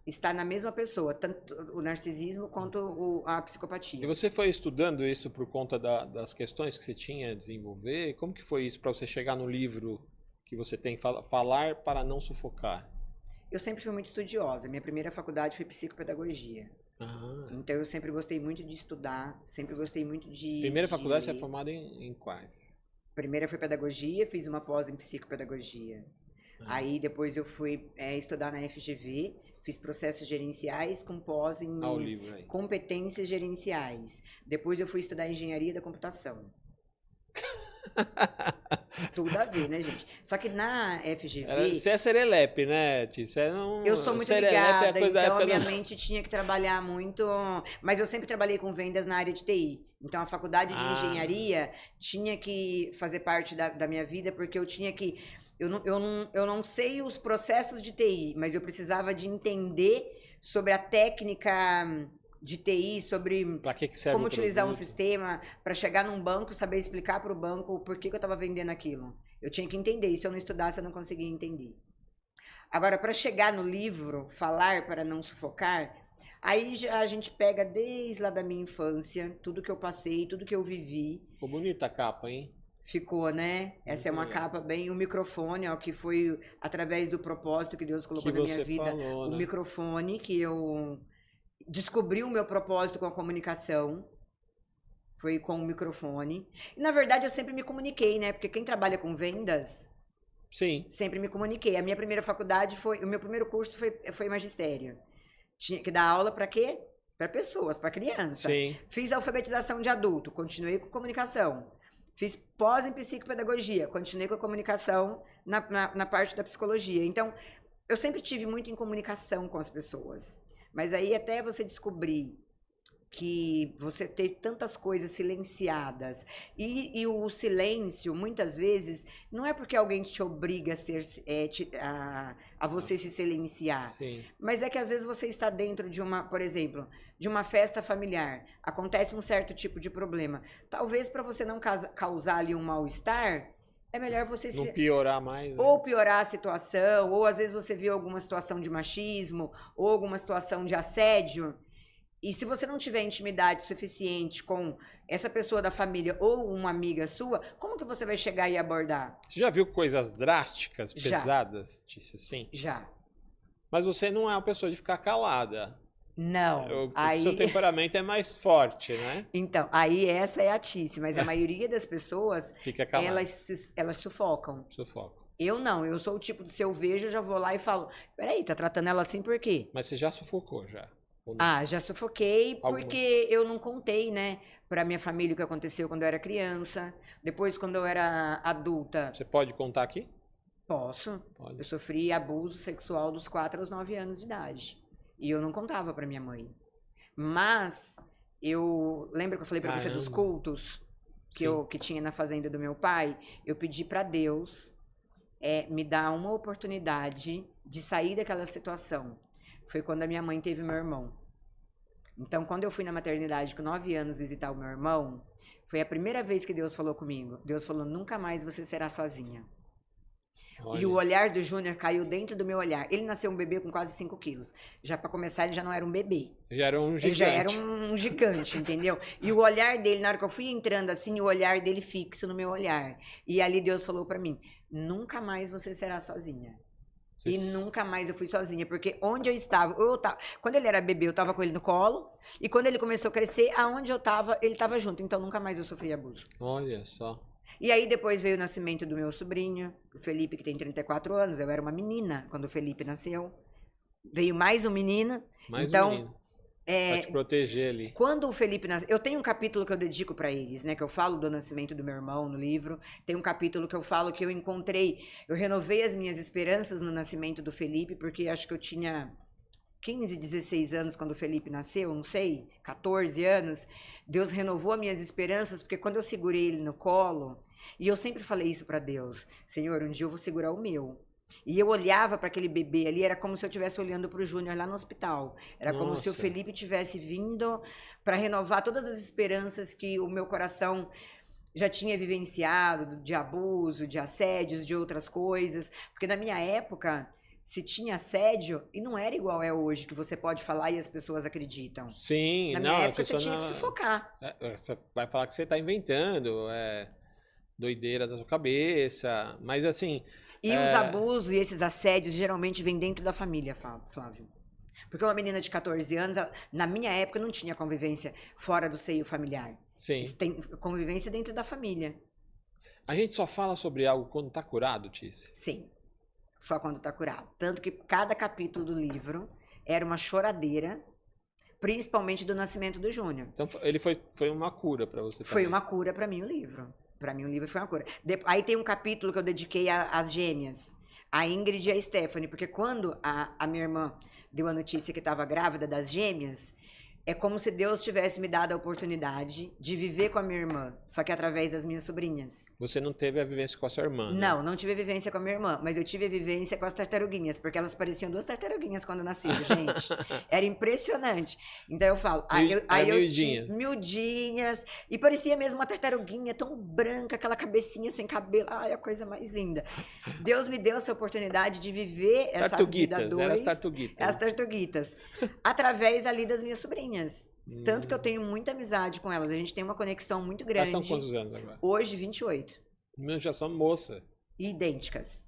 estar na mesma pessoa, tanto o narcisismo quanto a psicopatia. E você foi estudando isso por conta das questões que você tinha a desenvolver? Como que foi isso para você chegar no livro que você tem, Falar para Não Sufocar? Eu sempre fui muito estudiosa. Minha primeira faculdade foi psicopedagogia. Então eu sempre gostei muito de estudar, sempre gostei muito de... Primeira faculdade você é formada em quais? Primeira foi pedagogia, fiz uma pós em psicopedagogia. Aí depois eu fui estudar na FGV, fiz processos gerenciais com pós em competências gerenciais. Depois eu fui estudar engenharia da computação. Tudo a ver, né, gente? Só que na FGV... Você é serelepe, né, Ti? Eu sou muito ligada, então a minha mente tinha que trabalhar muito... Mas eu sempre trabalhei com vendas na área de TI. Então a faculdade de engenharia tinha que fazer parte da minha vida, porque eu tinha que... Eu não sei os processos de TI, mas eu precisava de entender sobre a técnica de TI, sobre como utilizar um sistema, para chegar num banco e saber explicar para o banco por que eu estava vendendo aquilo. Eu tinha que entender, e se eu não estudasse, eu não conseguia entender. Agora, para chegar no livro, Falar para Não Sufocar, aí a gente pega desde lá da minha infância, tudo que eu passei, tudo que eu vivi. Ficou bonita a capa, hein? Ficou, né? Essa é uma capa bem... O microfone, ó, que foi através do propósito que Deus colocou na minha vida. Falou, né? O microfone, que eu descobri o meu propósito com a comunicação. Foi com o microfone. E, na verdade, eu sempre me comuniquei, né? Porque quem trabalha com vendas... Sim. Sempre me comuniquei. A minha primeira faculdade foi... O meu primeiro curso foi magistério. Tinha que dar aula para quê? Para pessoas, para criança. Sim. Fiz alfabetização de adulto. Continuei com comunicação. Fiz pós em psicopedagogia, continuei com a comunicação na parte da psicologia. Então, eu sempre tive muito em comunicação com as pessoas. Mas aí até você descobrir que você tem tantas coisas silenciadas. E o silêncio, muitas vezes, não é porque alguém te obriga a você se silenciar. Sim. Mas é que às vezes você está dentro de por exemplo, de uma festa familiar. Acontece um certo tipo de problema. Talvez para você não causar ali um mal-estar, é melhor você não piorar mais. Né? Ou piorar a situação, ou às vezes você viu alguma situação de machismo, ou alguma situação de assédio. E se você não tiver intimidade suficiente com essa pessoa da família ou uma amiga sua, como que você vai chegar e abordar? Você já viu coisas drásticas, Já. pesadas, Tícia, assim? Já. Mas você não é uma pessoa de ficar calada. Não. O seu temperamento é mais forte, né? Então, aí essa é a Tice, mas a maioria das pessoas, Fica calado. elas sufocam. Sufoco. Eu não, eu sou o tipo de, se eu vejo, eu já vou lá e falo, peraí, tá tratando ela assim por quê? Mas você já sufocou, já? Ou não? Ah, já sufoquei Alguma? porque eu não contei, né, pra minha família o que aconteceu quando eu era criança. Depois, quando eu era adulta, Você pode contar aqui? posso. Pode. Eu sofri abuso sexual dos 4 aos 9 anos de idade. E eu não contava pra minha mãe. Mas, lembra que eu falei pra você dos Caramba. cultos Sim. que tinha na fazenda do meu pai? Eu pedi pra Deus me dar uma oportunidade de sair daquela situação. Foi quando a minha mãe teve meu irmão. Então, quando eu fui na maternidade com 9 anos visitar o meu irmão, foi a primeira vez que Deus falou comigo. Deus falou, nunca mais você será sozinha. Olha. E o olhar do Júnior caiu dentro do meu olhar. Ele nasceu um bebê com quase 5 quilos. Já para começar, ele já não era um bebê. Já era um Ele gigante. já era um gigante, entendeu? E o olhar dele, na hora que eu fui entrando assim, o olhar dele fixo no meu olhar. E ali Deus falou para mim, nunca mais você será sozinha. E nunca mais eu fui sozinha, porque onde eu estava, quando ele era bebê, eu estava com ele no colo, e quando ele começou a crescer, aonde eu estava, ele estava junto, então nunca mais eu sofri abuso. Olha só. E aí depois veio o nascimento do meu sobrinho, o Felipe, que tem 34 anos, eu era uma menina quando o Felipe nasceu. Veio mais um menino. Mais então, um menino. Pra te proteger ali. Quando o Felipe nasceu, eu tenho um capítulo que eu dedico para eles, né? Que eu falo do nascimento do meu irmão no livro. Tem um capítulo que eu falo que eu renovei as minhas esperanças no nascimento do Felipe, porque acho que eu tinha 15, 16 anos quando o Felipe nasceu, não sei, 14 anos. Deus renovou as minhas esperanças, porque quando eu segurei ele no colo, e eu sempre falei isso para Deus, Senhor, um dia eu vou segurar o meu. E eu olhava para aquele bebê ali, era como se eu estivesse olhando para o Júnior lá no hospital. Era como se o Felipe tivesse vindo para renovar todas as esperanças que o meu coração já tinha vivenciado, de abuso, de assédios, de outras coisas. Porque na minha época, se tinha assédio, e não era igual é hoje, que você pode falar e as pessoas acreditam. Sim, na minha época você tinha que sufocar. Vai falar que você está inventando, doideira da sua cabeça, mas assim... E os abusos e esses assédios geralmente vêm dentro da família, Flávio. Porque uma menina de 14 anos, na minha época, não tinha convivência fora do seio familiar. Sim. Tem convivência dentro da família. A gente só fala sobre algo quando tá curado, Tice? Sim, só quando tá curado. Tanto que cada capítulo do livro era uma choradeira, principalmente do nascimento do Júnior. Então ele foi uma cura para você também. Foi uma cura para mim o livro. Para mim, o livro foi uma cura. Aí tem um capítulo que eu dediquei às gêmeas, a Ingrid e a Stephanie, porque quando a minha irmã deu a notícia que estava grávida das gêmeas, é como se Deus tivesse me dado a oportunidade de viver com a minha irmã, só que através das minhas sobrinhas. Você não teve a vivência com a sua irmã, né? Não tive a vivência com a minha irmã, mas eu tive a vivência com as tartaruguinhas, porque elas pareciam 2 tartaruguinhas quando nasceram, gente. Era impressionante. Então eu falo, miudinhas, e parecia mesmo uma tartaruguinha tão branca, aquela cabecinha sem cabelo, ai, a coisa mais linda. Deus me deu essa oportunidade de viver essa vida dois. Eram as tartuguitas. As tartuguitas. Através ali das minhas sobrinhas. Tanto que eu tenho muita amizade com elas. A gente tem uma conexão muito grande. Elas estão quantos anos agora? Hoje, 28. Já são moça. Idênticas.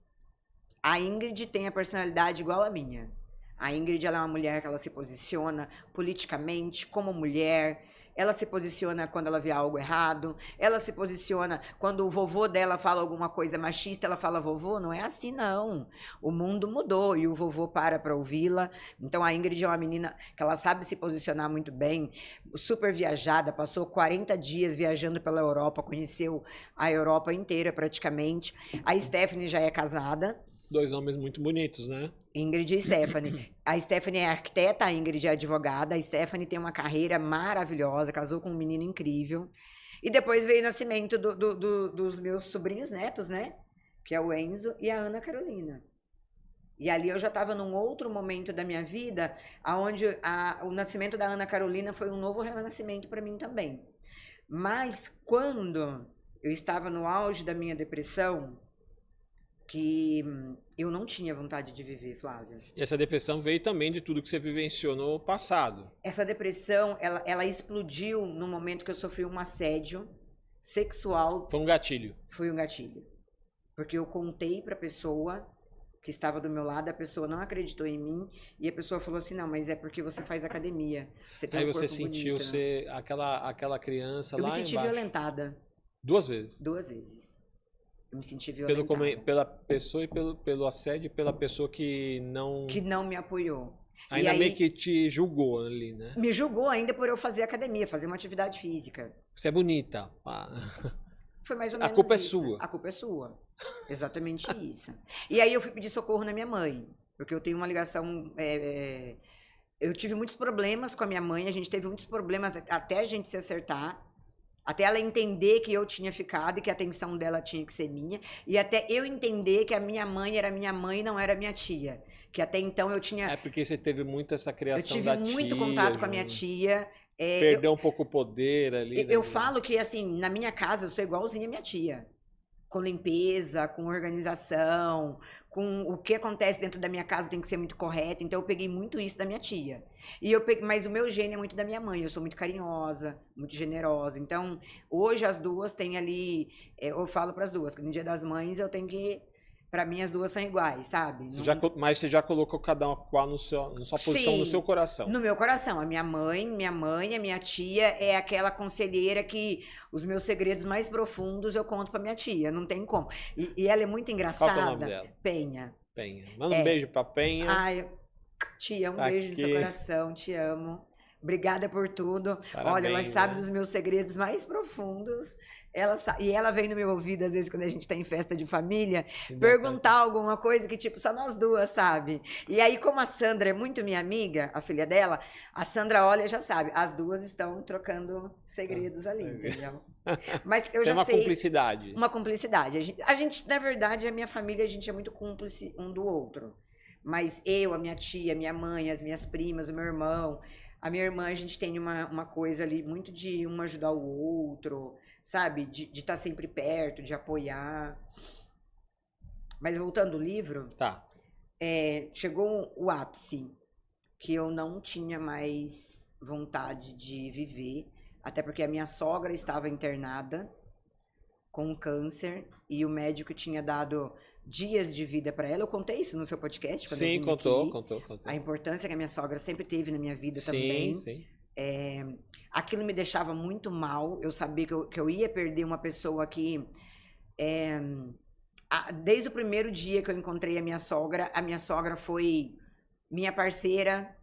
A Ingrid tem a personalidade igual a minha. A Ingrid ela é uma mulher que ela se posiciona politicamente como mulher. Ela se posiciona quando ela vê algo errado. Ela se posiciona quando o vovô dela fala alguma coisa machista. Ela fala, vovô, não é assim não. O mundo mudou e o vovô para ouvi-la. Então a Ingrid é uma menina que ela sabe se posicionar muito bem. Super viajada, passou 40 dias viajando pela Europa. Conheceu a Europa inteira praticamente. A Stephanie já é casada. 2 nomes muito bonitos, né? Ingrid e Stephanie. A Stephanie é arquiteta, a Ingrid é advogada. A Stephanie tem uma carreira maravilhosa, casou com um menino incrível. E depois veio o nascimento dos meus sobrinhos netos, né? Que é o Enzo e a Ana Carolina. E ali eu já estava num outro momento da minha vida, onde o nascimento da Ana Carolina foi um novo renascimento para mim também. Mas quando eu estava no auge da minha depressão, que eu não tinha vontade de viver, Flávia. E essa depressão veio também de tudo que você vivenciou no passado. Essa depressão, ela explodiu no momento que eu sofri um assédio sexual. Foi um gatilho. Foi um gatilho. Porque eu contei pra pessoa que estava do meu lado, a pessoa não acreditou em mim, e a pessoa falou assim, não, mas é porque você faz academia. Você tem Aí um você corpo sentiu bonito. ser aquela criança Eu lá me senti embaixo. violentada 2 vezes. 2 vezes. Eu me senti Pela violentada. pessoa e pelo assédio e pela pessoa que não... Que não me apoiou. Ainda E aí, meio que te julgou ali, né? me julgou ainda por eu fazer academia, fazer uma atividade física. Você é bonita. Foi mais ou A menos culpa é isso, né? sua. A culpa é sua. Exatamente isso. E aí eu fui pedir socorro na minha mãe, porque eu tenho uma ligação... eu tive muitos problemas com a minha mãe, a gente teve muitos problemas até a gente se acertar, até ela entender que eu tinha ficado e que a atenção dela tinha que ser minha, e até eu entender que a minha mãe era minha mãe e não era minha tia. Que até então eu tinha... É porque você teve muito essa Eu criação tive da muito tia, contato com a minha junto. tia. Perdeu um pouco o poder ali, né? Eu falo que, assim, na minha casa eu sou igualzinha à minha tia. Com limpeza, com organização, com o que acontece dentro da minha casa tem que ser muito correto. Então eu peguei muito isso da minha tia. Mas o meu gênio é muito da minha mãe. Eu sou muito carinhosa, muito generosa. Então, hoje as duas têm ali... eu falo para as duas que no Dia das Mães eu tenho que... Para mim, as duas são iguais, sabe? Mas você já colocou cada uma na sua posição, Sim, no seu coração. no meu coração. A minha mãe, a minha tia é aquela conselheira que os meus segredos mais profundos eu conto pra minha tia. Não tem como. E ela é muito engraçada. Qual que é o nome dela? Penha. Penha. Manda um beijo pra Penha. Ai, tia, um beijo no seu Aqui. coração. Te amo. Obrigada por tudo. Parabéns, Olha, ela sabe né? dos meus segredos mais profundos. E ela vem no meu ouvido, às vezes, quando a gente tá em festa de família, perguntar alguma coisa que, tipo, só nós duas, sabe? E aí, como a Sandra é muito minha amiga, a filha dela, a Sandra olha e já sabe. As duas estão trocando segredos ali, entendeu? Mas eu Tem já uma sei. cumplicidade. Uma cumplicidade. A gente, na verdade, a minha família, a gente é muito cúmplice um do outro. Mas eu, a minha tia, minha mãe, as minhas primas, o meu irmão, a minha irmã, a gente tem uma coisa ali muito de um ajudar o outro, sabe? De estar sempre perto, de apoiar. Mas voltando ao livro, Tá. chegou o ápice, que eu não tinha mais vontade de viver, até porque a minha sogra estava internada com câncer e o médico tinha dado dias de vida para ela. Eu contei isso no seu podcast? Quando eu Sim, vim contou. aqui. A importância que a minha sogra sempre teve na minha vida Sim, também. sim. Aquilo me deixava muito mal. Eu sabia que eu ia perder uma pessoa que... desde o primeiro dia que eu encontrei a minha sogra foi minha parceira.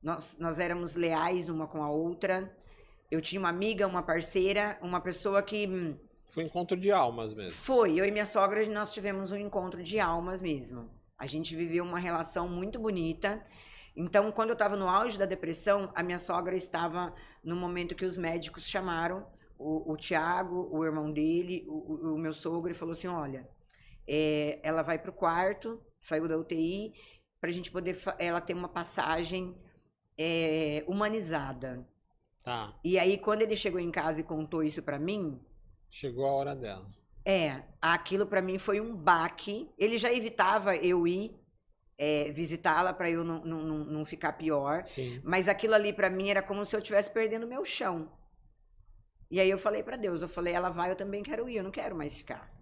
Nós éramos leais uma com a outra. Eu tinha uma amiga, uma parceira, uma pessoa que... Foi um encontro de almas mesmo. Foi. Eu e minha sogra, nós tivemos um encontro de almas mesmo. A gente viveu uma relação muito bonita. Então, quando eu estava no auge da depressão, a minha sogra estava no momento que os médicos chamaram o Tiago, o irmão dele, o meu sogro, e falou assim, olha, ela vai para o quarto, saiu da UTI, para a gente poder ela ter uma passagem humanizada. Tá. E aí, quando ele chegou em casa e contou isso para mim... Chegou a hora dela. Aquilo para mim foi um baque. Ele já evitava eu ir visitá-la para eu não ficar pior. Sim. Mas aquilo ali para mim era como se eu estivesse perdendo o meu chão. E aí eu falei para Deus, eu falei, ela vai, eu também quero ir, eu não quero mais ficar.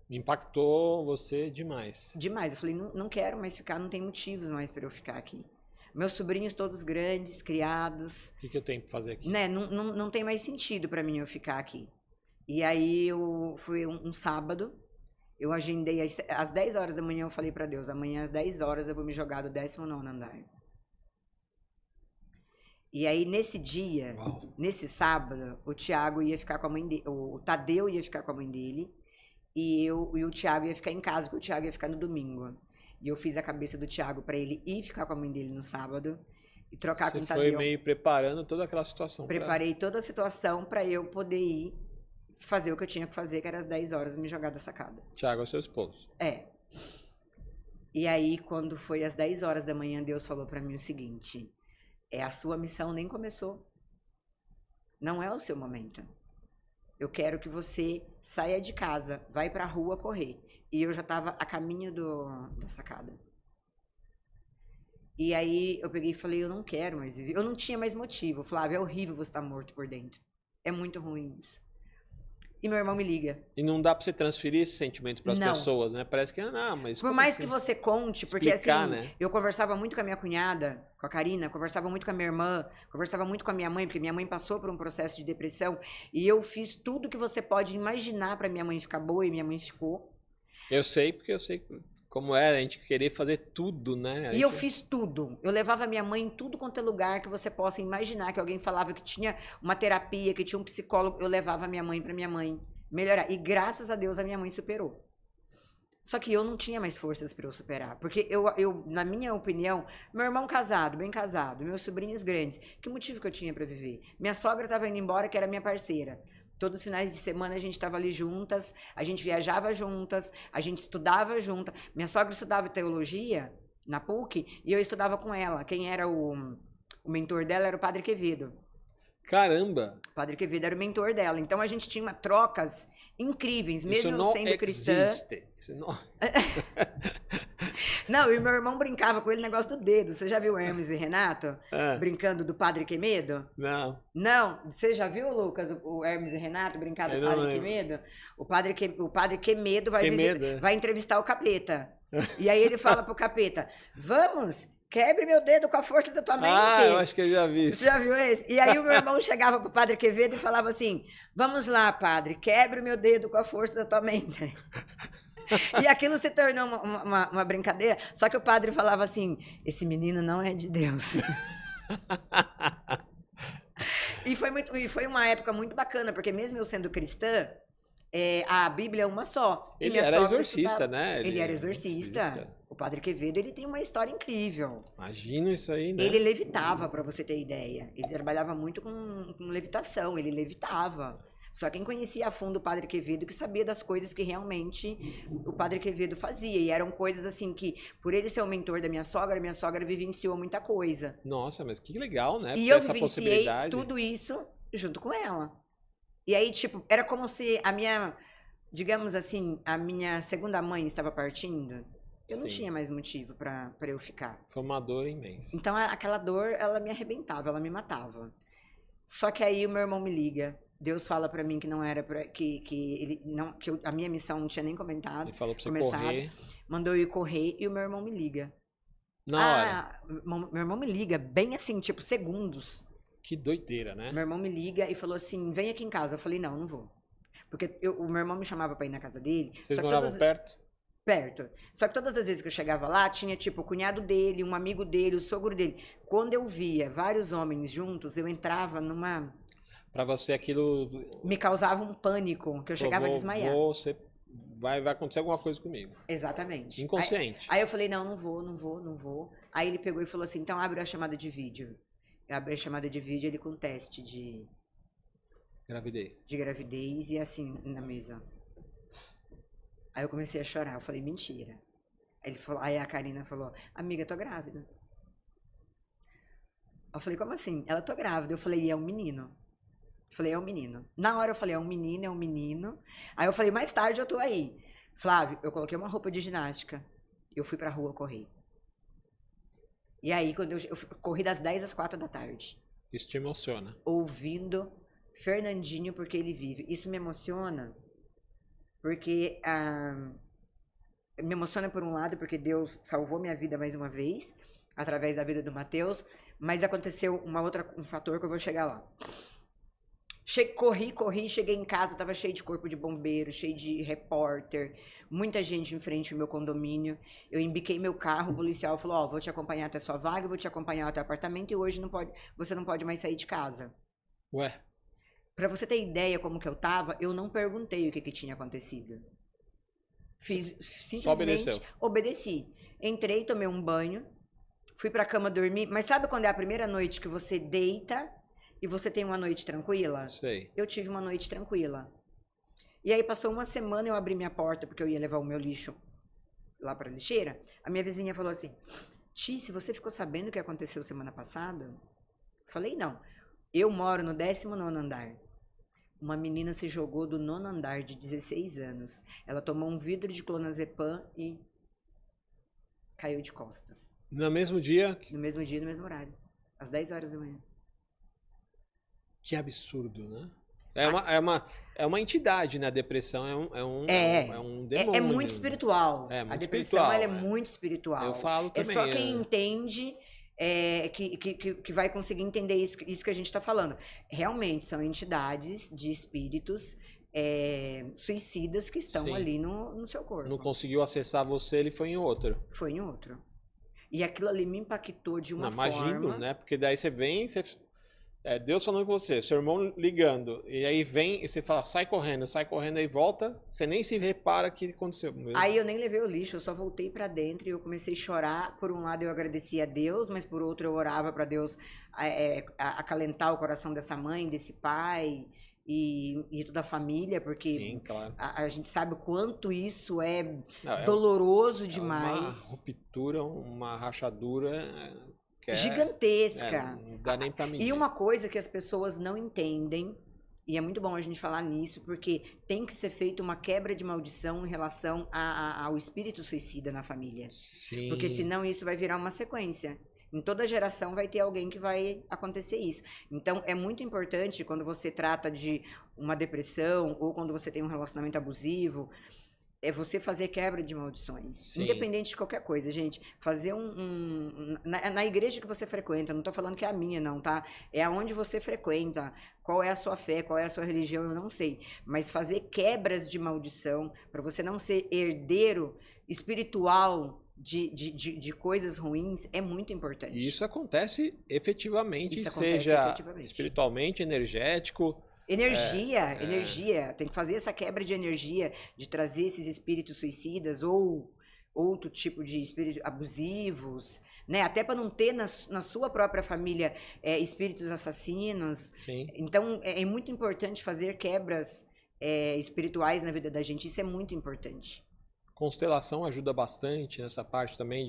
Impactou você demais. Demais. Eu falei, não quero mais ficar, não tem motivos mais para eu ficar aqui. Meus sobrinhos todos grandes, criados. O que eu tenho que fazer aqui? Né? Não tem mais sentido para mim eu ficar aqui. E aí foi um sábado, eu agendei às 10 horas da manhã, eu falei para Deus, amanhã às 10 horas eu vou me jogar do 19º andar. E aí nesse dia, nesse sábado, o Tiago ia ficar com a mãe dele, o Tadeu ia ficar com a mãe dele, e o Tiago ia ficar em casa, porque o Tiago ia ficar no domingo. E eu fiz a cabeça do Tiago para ele ir ficar com a mãe dele no sábado e trocar com o Tadeu. Você foi meio preparando toda aquela situação. Preparei toda a situação para eu poder ir fazer o que eu tinha que fazer, que era às 10 horas me jogar da sacada. Tiago é seu esposo. E aí, quando foi às 10 horas da manhã, Deus falou para mim o seguinte, a sua missão nem começou. Não é o seu momento. eu quero que você saia de casa, vai pra rua correr. E eu já tava a caminho da sacada. E aí eu peguei e falei, eu não quero mais viver. Eu não tinha mais motivo. Flávio, é horrível você estar morto por dentro. É muito ruim isso. E meu irmão me liga. E não dá pra você transferir esse sentimento pras Não. pessoas, né? Parece que, não, mas Por como mais assim? que você conte, porque Explicar, assim, né? eu conversava muito com a minha cunhada, com a Karina, conversava muito com a minha irmã, conversava muito com a minha mãe, porque minha mãe passou por um processo de depressão, e eu fiz tudo que você pode imaginar pra minha mãe ficar boa, e minha mãe ficou. Eu sei, porque eu sei como é a gente querer fazer tudo, né? E eu fiz tudo. Eu levava minha mãe em tudo quanto é lugar que você possa imaginar, que alguém falava que tinha uma terapia, que tinha um psicólogo, eu levava minha mãe pra minha mãe melhorar. E graças a Deus a minha mãe superou. Só que eu não tinha mais forças para eu superar. Porque eu, na minha opinião, meu irmão casado, bem casado, meus sobrinhos grandes, que motivo que eu tinha para viver? Minha sogra estava indo embora, que era minha parceira. Todos os finais de semana a gente estava ali juntas, a gente viajava juntas, a gente estudava juntas. Minha sogra estudava teologia na PUC e eu estudava com ela. Quem era o mentor dela era o Padre Quevedo. Caramba! O Padre Quevedo era o mentor dela. Então a gente tinha trocas incríveis, mesmo Isso eu não sendo cristã. existe. Isso não... Não, e meu irmão brincava com ele negócio do dedo. Você já viu Hermes e Renato brincando do Padre Quemedo? Não. Não, você já viu, Lucas, o Hermes e Renato brincar do Padre Quemedo? O Padre Quemedo vai entrevistar o capeta. E aí ele fala pro capeta: vamos, quebre meu dedo com a força da tua mente. Ah, eu acho que eu já vi isso. Você já viu esse? E aí o meu irmão chegava pro Padre Quevedo e falava assim: vamos lá, padre, quebre o meu dedo com a força da tua mente. E aquilo se tornou uma brincadeira. Só que o padre falava assim: esse menino não é de Deus. E foi uma época muito bacana, porque mesmo eu sendo cristã, a Bíblia é uma só. Ele era exorcista, né? Ele era exorcista. O Padre Quevedo, ele tem uma história incrível. Imagina isso aí, né? Ele levitava, para você ter ideia. Ele trabalhava muito com levitação, ele levitava. Só quem conhecia a fundo o Padre Quevedo que sabia das coisas que realmente o Padre Quevedo fazia. E eram coisas assim que, por ele ser o mentor da minha sogra vivenciou muita coisa. Nossa, mas que legal, né? E eu vivenciei tudo isso junto com ela. E aí, tipo, era como se a minha, digamos assim, a minha segunda mãe estava partindo. Eu não tinha mais motivo para eu ficar. Foi uma dor imensa. Então, aquela dor, ela me arrebentava, ela me matava. Só que aí o meu irmão me liga. Deus fala pra mim que não era pra, a minha missão não tinha nem comentado. Ele falou pra você correr. Mandou eu ir correr e o meu irmão me liga. Na hora. Meu irmão me liga bem assim, tipo, segundos. Que doideira, né? Meu irmão me liga e falou assim: vem aqui em casa. Eu falei: não, não vou. Porque o meu irmão me chamava pra ir na casa dele. Vocês moravam perto? Perto. Só que todas as vezes que eu chegava lá, tinha tipo o cunhado dele, um amigo dele, o sogro dele. Quando eu via vários homens juntos, eu entrava numa... Pra você aquilo... Me causava um pânico, que eu chegava a desmaiar. Vai acontecer alguma coisa comigo. Exatamente. Inconsciente. Aí eu falei: não, não vou. Aí ele pegou e falou assim: então abre a chamada de vídeo. Eu abri a chamada de vídeo, ele com teste de gravidez e assim, na mesa. Aí eu comecei a chorar, eu falei: mentira. Aí a Karina falou: amiga, tô grávida. Eu falei: como assim? Ela: tô grávida. Eu falei: é um menino. Eu falei: é um menino. Na hora eu falei: é um menino. Aí eu falei: mais tarde eu tô aí. Flávio, eu coloquei uma roupa de ginástica. Eu fui pra rua correr. E aí, quando eu corri das 10 às 4 da tarde. Isso te emociona? Ouvindo Fernandinho, porque ele vive. Isso me emociona, porque me emociona por um lado, porque Deus salvou minha vida mais uma vez, através da vida do Mateus, mas aconteceu um fator que eu vou chegar lá. Corri, cheguei em casa, tava cheio de corpo de bombeiro, cheio de repórter, muita gente em frente ao meu condomínio. Eu embiquei meu carro, o policial falou: ó, vou te acompanhar até sua vaga, vou te acompanhar até o apartamento e hoje você não pode mais sair de casa. Ué? Pra você ter ideia como que eu tava, eu não perguntei o que tinha acontecido. Simplesmente obedeci. Entrei, tomei um banho, fui pra cama dormir, mas sabe quando é a primeira noite que você deita e você tem uma noite tranquila? Sei. Eu tive uma noite tranquila. E aí passou uma semana, eu abri minha porta, porque eu ia levar o meu lixo lá pra lixeira. A minha vizinha falou assim: Ti, você ficou sabendo o que aconteceu semana passada? Falei: não. Eu moro no 19º andar. Uma menina se jogou do 9º andar de 16 anos. Ela tomou um vidro de clonazepam e caiu de costas. No mesmo dia? No mesmo dia, no mesmo horário. Às 10 horas da manhã. Que absurdo, né? É uma entidade, né? A depressão é um demônio. É muito espiritual. É muito a depressão espiritual, ela é muito espiritual. Eu falo também. É só quem entende que vai conseguir entender isso que a gente está falando. Realmente são entidades de espíritos suicidas que estão ali no seu corpo. Não conseguiu acessar você, ele foi em outro. Foi em outro. E aquilo ali me impactou de uma forma... Imagino, né? Porque daí você vem, Deus falando com você, seu irmão ligando, e aí vem e você fala, sai correndo, aí volta, você nem se repara que aconteceu. Mesmo. Aí eu nem levei o lixo, eu só voltei pra dentro e eu comecei a chorar. Por um lado eu agradecia a Deus, mas por outro eu orava pra Deus acalentar o coração dessa mãe, desse pai e toda a família, porque sim, claro. a gente sabe o quanto isso doloroso demais. Uma ruptura, uma rachadura... gigantesca. Não dá nem pra medir. E uma coisa que as pessoas não entendem, e é muito bom a gente falar nisso, porque tem que ser feita uma quebra de maldição em relação ao espírito suicida na família. Sim. Porque senão isso vai virar uma sequência. Em toda geração vai ter alguém que vai acontecer isso. Então é muito importante quando você trata de uma depressão ou quando você tem um relacionamento abusivo, você fazer quebra de maldições. Sim. Independente de qualquer coisa, gente. Fazer na igreja que você frequenta, não estou falando que é a minha, não, tá? É aonde você frequenta. Qual é a sua fé, qual é a sua religião, eu não sei. Mas fazer quebras de maldição, para você não ser herdeiro espiritual de coisas ruins, é muito importante. E isso acontece efetivamente, seja espiritualmente, energético... Energia. Tem que fazer essa quebra de energia, de trazer esses espíritos suicidas ou outro tipo de espíritos abusivos, né? Até para não ter na sua própria família espíritos assassinos. Sim. Então, é muito importante fazer quebras espirituais na vida da gente. Isso é muito importante. Constelação ajuda bastante nessa parte também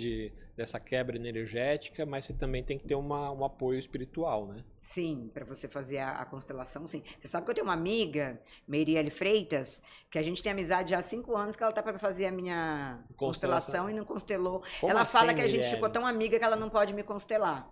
dessa quebra energética, mas você também tem que ter um apoio espiritual, né? Sim, para você fazer a constelação, sim. Você sabe que eu tenho uma amiga, Meirielle Freitas, que a gente tem amizade há 5 anos, que ela tá para fazer a minha constelação e não constelou. Como ela assim, fala que a gente Meirielle? ficou tão amiga que ela não pode me constelar.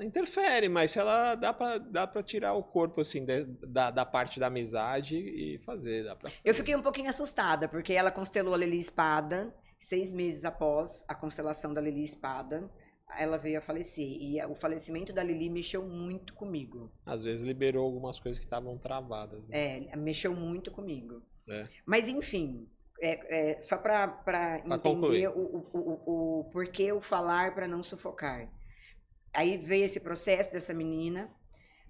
Interfere, mas ela dá pra tirar o corpo assim da parte da amizade e fazer. Eu fiquei um pouquinho assustada, porque ela constelou a Lili Espada, 6 meses após a constelação da Lili Espada, ela veio a falecer. E o falecimento da Lili mexeu muito comigo. Às vezes liberou algumas coisas que estavam travadas. Né? Mexeu muito comigo. Mas enfim... só para entender o porquê o falar para não sufocar. Aí veio esse processo dessa menina,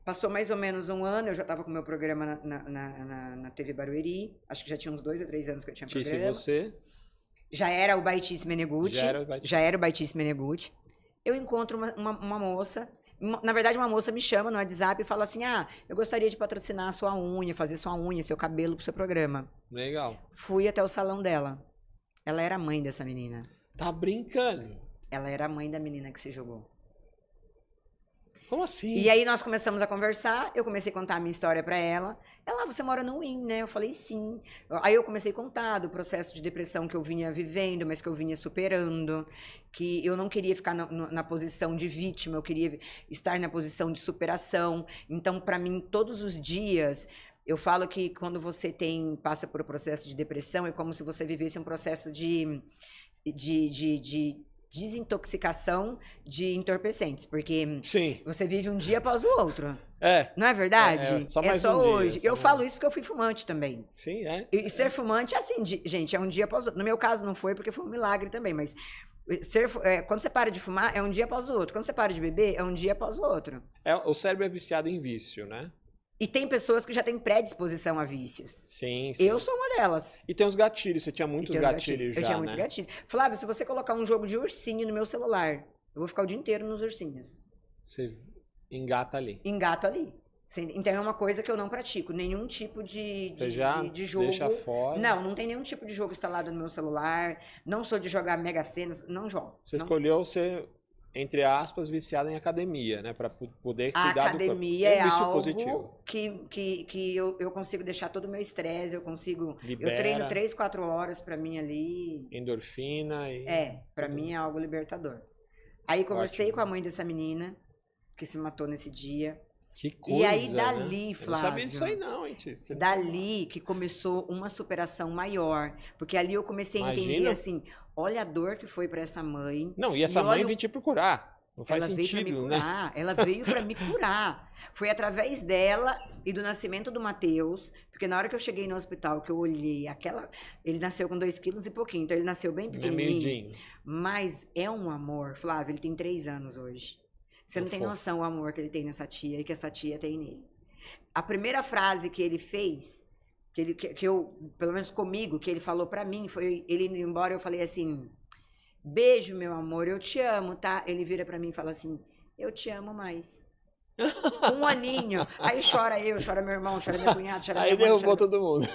passou mais ou menos 1 ano, eu já estava com o meu programa na TV Barueri, acho que já tinha uns 2 ou 3 anos que eu tinha programa. E você? Já era o Baitice Meneguti. Já era o Baitice Meneguti. Eu encontro uma moça, na verdade uma moça me chama no WhatsApp e fala assim, eu gostaria de patrocinar a sua unha, fazer sua unha, seu cabelo pro seu programa. Legal. Fui até o salão dela. Ela era a mãe dessa menina. Tá brincando? Ela era a mãe da menina que se jogou. Como assim? E aí nós começamos a conversar, eu comecei a contar a minha história pra ela. Ela, você mora no IN, né? Eu falei, sim. Aí eu comecei a contar do processo de depressão que eu vinha vivendo, mas que eu vinha superando, que eu não queria ficar na posição de vítima, eu queria estar na posição de superação. Então, pra mim, todos os dias, eu falo que quando você passa por um processo de depressão, é como se você vivesse um processo de desintoxicação de entorpecentes, porque sim, você vive um dia após o outro. Não é verdade? É só hoje. Dia, eu falo isso porque eu fui fumante também. Sim, E ser fumante é assim, gente, é um dia após o outro. No meu caso não foi porque foi um milagre também, mas quando você para de fumar, é um dia após o outro. Quando você para de beber, é um dia após o outro. O cérebro é viciado em vício, né? E tem pessoas que já têm predisposição a vícios. Sim. Eu sou uma delas. E tem os gatilhos, você tinha muitos gatilhos já, eu tinha muitos gatilhos. Flávio, se você colocar um jogo de ursinho no meu celular, eu vou ficar o dia inteiro nos ursinhos. Você engata ali. Engato ali. Então é uma coisa que eu não pratico. Nenhum tipo de jogo. Deixa fora. Não tem nenhum tipo de jogo instalado no meu celular. Não sou de jogar Mega Sena, não jogo. Você escolheu ser entre aspas, viciada em academia, né? Para poder A cuidar do corpo. academia É é um vício algo positivo. que eu consigo deixar todo o meu estresse, eu consigo. Eu treino Libera 3, 4 horas pra mim ali. endorfina e Pra tudo. mim é algo libertador. Aí conversei Ótimo. com a mãe dessa menina que se matou nesse dia. Que coisa, E aí né? dali, Eu não sabia disso aí Flávio, não, hein, Tia? Você não tinha dali que começou uma superação maior, porque ali eu comecei a entender Imagina. assim, olha a dor que foi pra essa mãe. Não, e essa mãe olha o veio te procurar. Não faz Ela veio para me sentido, né? curar, ela veio para me curar. Foi através dela e do nascimento do Matheus, porque na hora que eu cheguei no hospital, que eu olhei ele nasceu com 2 quilos e pouquinho, então ele nasceu bem Não é pequenininho, miudinho. mas é um amor, Flávio, ele tem 3 anos hoje. Você não tem Fofo. noção o amor que ele tem nessa tia e que essa tia tem nele. A primeira frase que ele fez, que eu, pelo menos comigo, que ele falou para mim, foi ele indo embora, eu falei assim: beijo, meu amor, eu te amo, tá? Ele vira pra mim e fala assim: eu te amo mais. 1 aninho. Aí chora eu, chora meu irmão, chora minha cunhada, chora minha Aí mãe, derrubou todo mundo.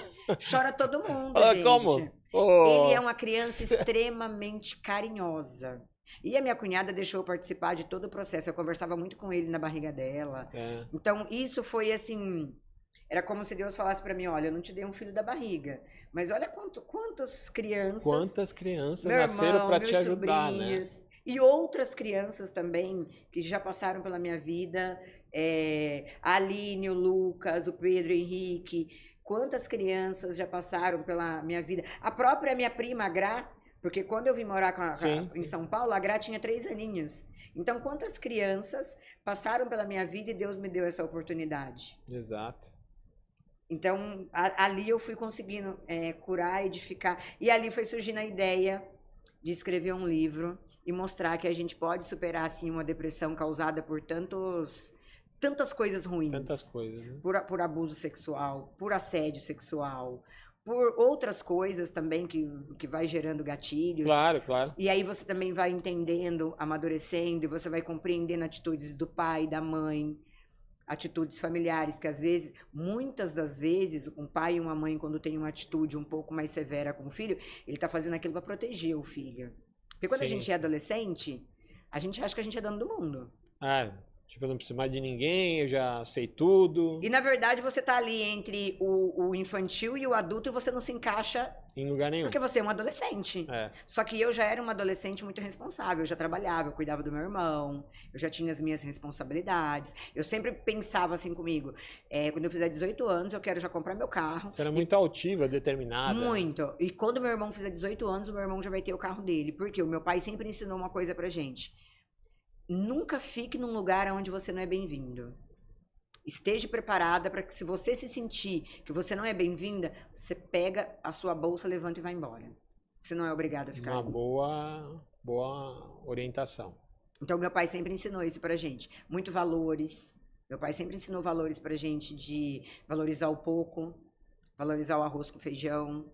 chora todo mundo, Fala, gente. como? Ele é uma criança extremamente carinhosa. E a minha cunhada deixou eu participar de todo o processo. Eu conversava muito com ele na barriga dela. É. Então, isso foi assim. Era como se Deus falasse pra mim: olha, eu não te dei um filho da barriga, mas olha quantas crianças. Quantas crianças Meu nasceram irmão, para meus te ajudar, né? sobrinhos, e outras crianças também que já passaram pela minha vida. A Aline, o Lucas, o Pedro Henrique. Quantas crianças já passaram pela minha vida? A própria minha prima, a Gra, porque quando eu vim morar em São Paulo, a Gra tinha 3 aninhos. Então, quantas crianças passaram pela minha vida e Deus me deu essa oportunidade? Exato. Então, ali eu fui conseguindo curar, edificar. E ali foi surgindo a ideia de escrever um livro e mostrar que a gente pode superar, assim, uma depressão causada por tantas coisas ruins. Tantas coisas, né? Por abuso sexual, por assédio sexual, por outras coisas também que vai gerando gatilhos. Claro, claro. E aí você também vai entendendo, amadurecendo, e você vai compreendendo atitudes do pai, da mãe, atitudes familiares, que às vezes, muitas das vezes, um pai e uma mãe, quando tem uma atitude um pouco mais severa com o filho, ele está fazendo aquilo para proteger o filho. Porque quando a gente é adolescente, a gente acha que a gente é dono do mundo. Tipo, eu não preciso mais de ninguém, eu já sei tudo. E na verdade você tá ali entre o infantil e o adulto e você não se encaixa Em lugar nenhum. porque você é um adolescente. É. Só que eu já era uma adolescente muito responsável, eu já trabalhava, eu cuidava do meu irmão, eu já tinha as minhas responsabilidades. Eu sempre pensava assim comigo, quando eu fizer 18 anos eu quero já comprar meu carro. Você era muito altiva, determinada. Muito. E quando meu irmão fizer 18 anos, o meu irmão já vai ter o carro dele. Porque o meu pai sempre ensinou uma coisa pra gente. Nunca fique num lugar onde você não é bem-vindo. Esteja preparada para que, se você se sentir que você não é bem-vinda, você pega a sua bolsa, levanta e vai embora. Você não é obrigado a ficar. Uma boa orientação. Então, meu pai sempre ensinou isso pra gente. Muito valores. Meu pai sempre ensinou valores pra gente de valorizar o pouco, valorizar o arroz com feijão,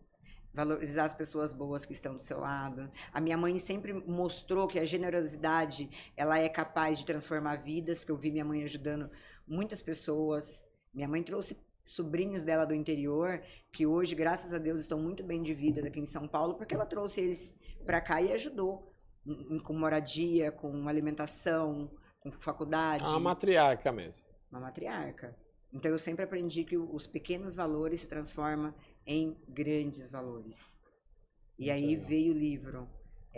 valorizar as pessoas boas que estão do seu lado. A minha mãe sempre mostrou que a generosidade, ela é capaz de transformar vidas, porque eu vi minha mãe ajudando muitas pessoas. Minha mãe trouxe sobrinhos dela do interior, que hoje, graças a Deus, estão muito bem de vida aqui em São Paulo, porque ela trouxe eles para cá e ajudou com moradia, com alimentação, com faculdade. É uma matriarca mesmo. Uma matriarca. Então eu sempre aprendi que os pequenos valores se transformam em grandes valores. E aí veio o livro,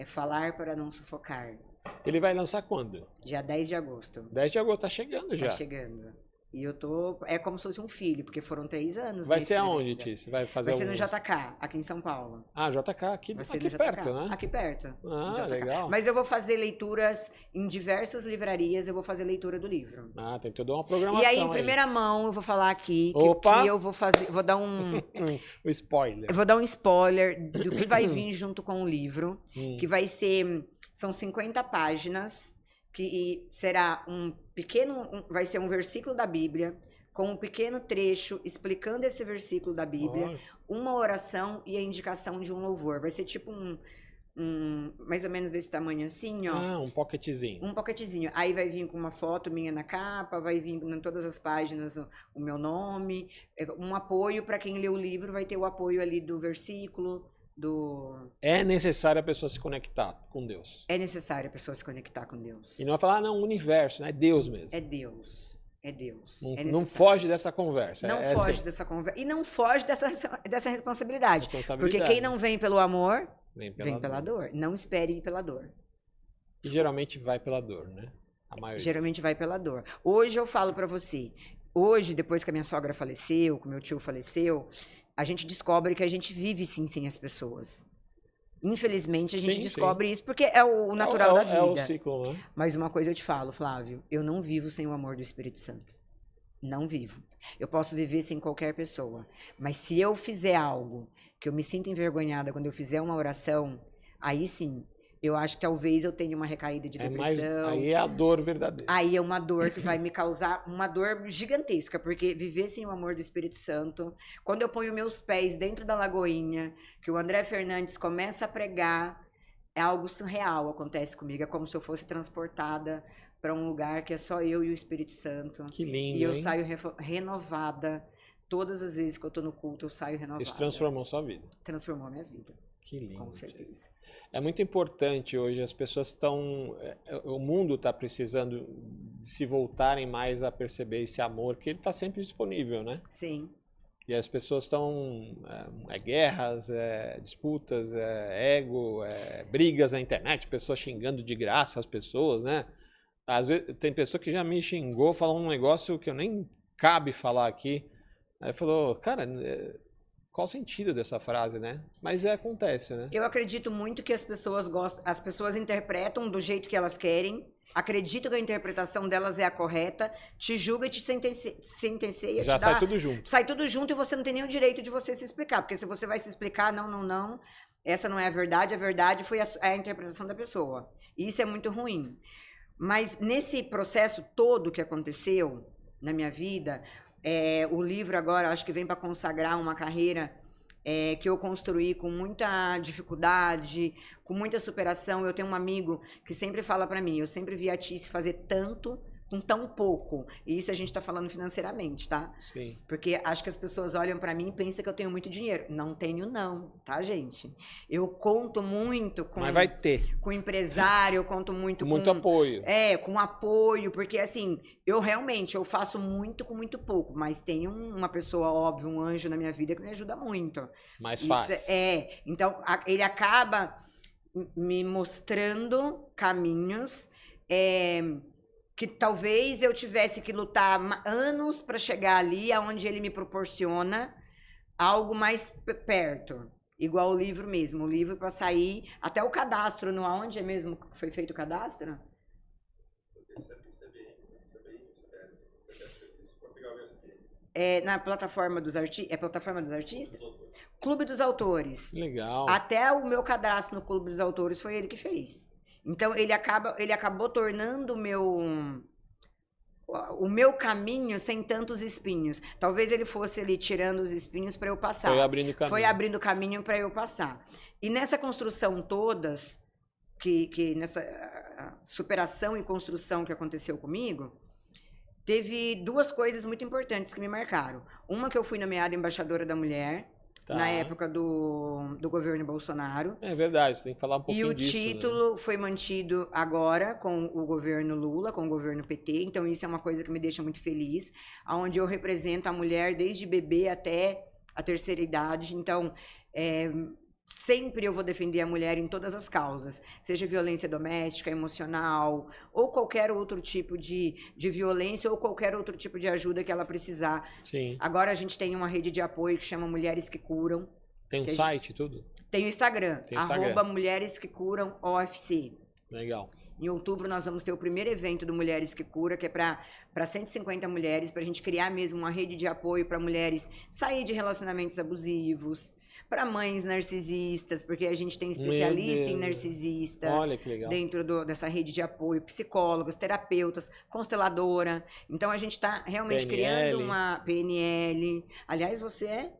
Falar para Não Sufocar. Ele vai lançar quando? Dia 10 de agosto. 10 de agosto, tá chegando já. Tá chegando. E eu tô... É como se fosse um filho, porque foram 3 anos. Vai ser aonde, Ti? Você vai fazer Vai ser no JK, aqui em São Paulo. JK, aqui Vai ser aqui no perto, JK, né? Aqui perto. Ah, legal. Mas eu vou fazer leituras em diversas livrarias, eu vou fazer leitura do livro. Tem toda uma programação. E aí, em primeira mão, eu vou falar aqui Opa! que eu vou fazer. Vou dar o spoiler. Eu vou dar um spoiler do que vai vir junto com o livro. Que vai ser. São 50 páginas, que será vai ser um versículo da Bíblia, com um pequeno trecho explicando esse versículo da Bíblia, uma oração e a indicação de um louvor. Vai ser tipo mais ou menos desse tamanho assim, ó. Um pocketzinho. Um pocketzinho. Aí vai vir com uma foto minha na capa, vai vir em todas as páginas o meu nome, um apoio para quem lê o livro, vai ter o apoio ali do versículo, É necessário a pessoa se conectar com Deus. É necessário a pessoa se conectar com Deus. E não vai falar, ah, não, universo, né? É Deus mesmo. É Deus. É Deus. Não, É não necessário. foge dessa conversa. Não foge dessa conversa. E não foge dessa responsabilidade. Porque quem não vem pelo amor, vem pela dor. Não espere ir pela dor. E geralmente vai pela dor, né? A maioria. Geralmente vai pela dor. Hoje eu falo pra você. Hoje, depois que a minha sogra faleceu, que o meu tio faleceu, a gente descobre que a gente vive sim sem as pessoas. Infelizmente, a gente descobre isso porque é o natural da vida. É o ciclo, né? Mas uma coisa eu te falo, Flávio, eu não vivo sem o amor do Espírito Santo. Não vivo. Eu posso viver sem qualquer pessoa. Mas se eu fizer algo que eu me sinto envergonhada quando eu fizer uma oração, aí sim, eu acho que talvez eu tenha uma recaída de depressão. Aí é a dor verdadeira. Aí é uma dor que vai me causar uma dor gigantesca, porque viver sem o amor do Espírito Santo, quando eu ponho meus pés dentro da lagoinha, que o André Fernandes começa a pregar, é algo surreal, acontece comigo, é como se eu fosse transportada para um lugar que é só eu e o Espírito Santo. Que lindo, e eu hein? saio renovada. Todas as vezes que eu tô no culto, eu saio renovada. Isso transformou sua vida. Transformou a minha vida. Que lindo. Com certeza. É muito importante hoje, as pessoas estão... O mundo está precisando de se voltarem mais a perceber esse amor, que ele está sempre disponível, né? Sim. E as pessoas estão... guerras, disputas, ego, brigas na internet, pessoas xingando de graça as pessoas, né? Às vezes, tem pessoa que já me xingou, falou um negócio que eu nem cabe falar aqui. Aí falou, cara... Qual o sentido dessa frase, né? Mas acontece, né? Eu acredito muito que as pessoas gostam, as pessoas interpretam do jeito que elas querem, acreditam que a interpretação delas é a correta, te julga e te sentencia. Já sai tudo junto. Sai tudo junto e você não tem nem o direito de você se explicar, porque se você vai se explicar, não, essa não é a verdade foi a interpretação da pessoa. E isso é muito ruim. Mas nesse processo todo que aconteceu na minha vida... o livro agora, acho que vem para consagrar uma carreira que eu construí com muita dificuldade, com muita superação. Eu tenho um amigo que sempre fala para mim, eu sempre vi a Tice fazer tanto com tão pouco. E isso a gente tá falando financeiramente, tá? Sim. Porque acho que as pessoas olham para mim e pensam que eu tenho muito dinheiro. Não tenho não, tá, gente? Eu conto muito com... Mas vai ter. Com empresário, eu conto muito com... Muito apoio. Com apoio, porque assim, eu faço muito com muito pouco, mas tem uma pessoa, óbvio, um anjo na minha vida que me ajuda muito. Mais fácil. Então, ele acaba me mostrando caminhos... que talvez eu tivesse que lutar anos para chegar ali, aonde ele me proporciona algo mais perto. Igual o livro mesmo, o livro para sair, até o cadastro, no aonde é mesmo que foi feito o cadastro? Na plataforma dos artistas, plataforma dos artistas? Clube dos Autores. Legal. Até o meu cadastro no Clube dos Autores foi ele que fez. Então, ele acabou tornando o meu caminho sem tantos espinhos. Talvez ele fosse ali tirando os espinhos para eu passar. Foi abrindo caminho. Foi abrindo caminho para eu passar. E nessa construção todas, nessa superação e construção que aconteceu comigo, teve duas coisas muito importantes que me marcaram. Uma, que eu fui nomeada embaixadora da mulher, na época do governo Bolsonaro. É verdade, você tem que falar um pouquinho disso. E o título foi mantido agora com o governo Lula, com o governo PT. Então, isso é uma coisa que me deixa muito feliz. Onde eu represento a mulher desde bebê até a terceira idade. Então, sempre eu vou defender a mulher em todas as causas. Seja violência doméstica, emocional, ou qualquer outro tipo de violência, ou qualquer outro tipo de ajuda que ela precisar. Sim. Agora a gente tem uma rede de apoio que chama Mulheres que Curam. Tem um site e tudo? Tem o Instagram, @Mulheres que Curam OFC. Legal. Em outubro nós vamos ter o primeiro evento do Mulheres que Cura, que é para 150 mulheres, para a gente criar mesmo uma rede de apoio para mulheres sair de relacionamentos abusivos, para mães narcisistas, porque a gente tem especialista em narcisista. Olha que legal. Dentro dessa rede de apoio, psicólogos, terapeutas, consteladora. Então a gente está realmente criando uma PNL. Aliás, você é?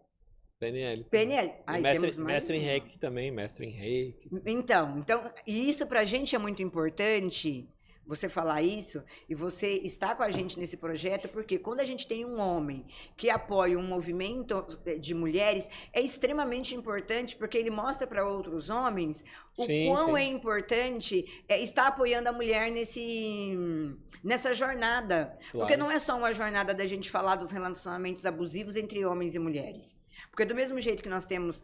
PNL. PNL. Aí mestre em Reiki também, mestre em Reiki. Então, e isso pra gente é muito importante, você falar isso e você estar com a gente nesse projeto, porque quando a gente tem um homem que apoia um movimento de mulheres, é extremamente importante, porque ele mostra para outros homens o quão é importante estar apoiando a mulher nessa jornada. Claro. Porque não é só uma jornada da gente falar dos relacionamentos abusivos entre homens e mulheres. Porque do mesmo jeito que nós temos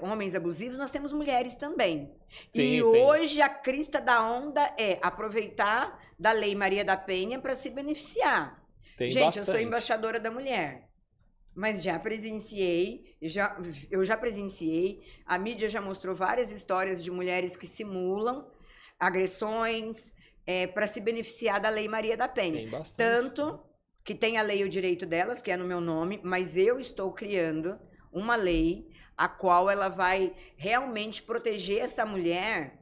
homens abusivos, nós temos mulheres também. Sim, e hoje a crista da onda é aproveitar da Lei Maria da Penha para se beneficiar. Gente, bastante. Eu sou embaixadora da mulher, mas já presenciei, eu já presenciei, a mídia já mostrou várias histórias de mulheres que simulam agressões para se beneficiar da Lei Maria da Penha. Tem bastante. Tanto que tem a lei O Direito Delas, que é no meu nome, mas eu estou criando uma lei a qual ela vai realmente proteger essa mulher.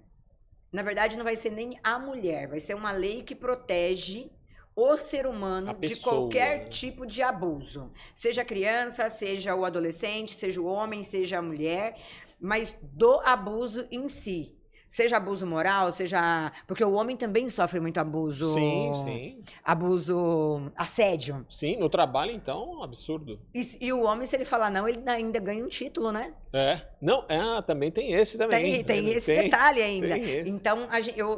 Na verdade, não vai ser nem a mulher, vai ser uma lei que protege o ser humano de qualquer tipo de abuso. Seja a criança, seja o adolescente, seja o homem, seja a mulher, mas do abuso em si. Seja abuso moral, seja... Porque o homem também sofre muito abuso. Sim, sim. Assédio. Sim, no trabalho, então, absurdo. E o homem, se ele falar não, ele ainda ganha um título, né? Não, também tem esse também. Tem esse detalhe ainda. Então,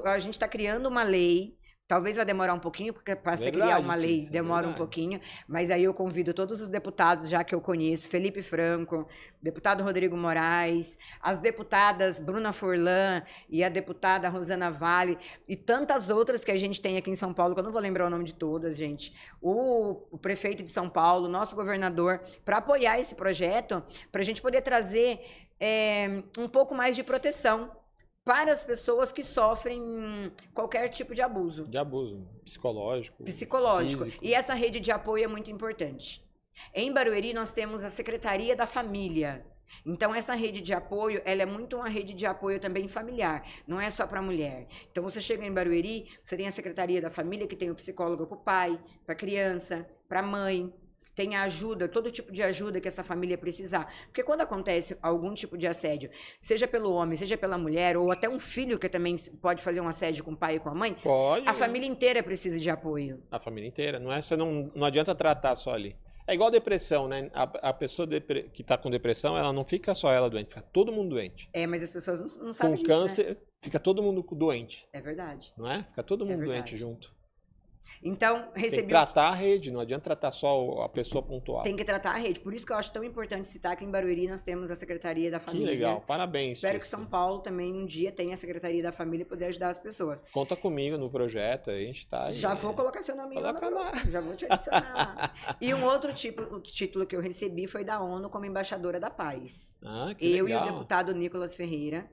a gente está criando uma lei. Talvez vai demorar um pouquinho, porque para você criar uma lei demora um pouquinho, mas aí eu convido todos os deputados já que eu conheço, Felipe Franco, deputado Rodrigo Moraes, as deputadas Bruna Furlan e a deputada Rosana Vale e tantas outras que a gente tem aqui em São Paulo, que eu não vou lembrar o nome de todas, gente. O prefeito de São Paulo, nosso governador, para apoiar esse projeto, para a gente poder trazer um pouco mais de proteção para as pessoas que sofrem qualquer tipo de abuso. De abuso psicológico. Físico. E essa rede de apoio é muito importante. Em Barueri, nós temos a Secretaria da Família. Então, essa rede de apoio, ela é muito uma rede de apoio também familiar. Não é só para mulher. Então, você chega em Barueri, você tem a Secretaria da Família, que tem o psicólogo para o pai, para a criança, para a mãe. Tem a ajuda, todo tipo de ajuda que essa família precisar. Porque quando acontece algum tipo de assédio, seja pelo homem, seja pela mulher, ou até um filho que também pode fazer um assédio com o pai e com a mãe, a família inteira precisa de apoio. A família inteira. Não adianta tratar só ali. É igual depressão, né? A pessoa que está com depressão, ela não fica só ela doente, fica todo mundo doente. Mas as pessoas não sabem disso, com câncer, né? Fica todo mundo doente. É verdade. Não é? Fica todo mundo doente junto. Então, Tem que tratar a rede, não adianta tratar só a pessoa pontual. Tem que tratar a rede. Por isso que eu acho tão importante citar que em Barueri nós temos a Secretaria da Família. Que legal, parabéns. Espero que São Paulo também um dia tenha a Secretaria da Família e poder ajudar as pessoas. Conta comigo no projeto, a gente tá... Já vou colocar seu nome lá. Já vou te adicionar lá. E um outro título que eu recebi foi da ONU como Embaixadora da Paz. Que legal. E o deputado Nicolas Ferreira.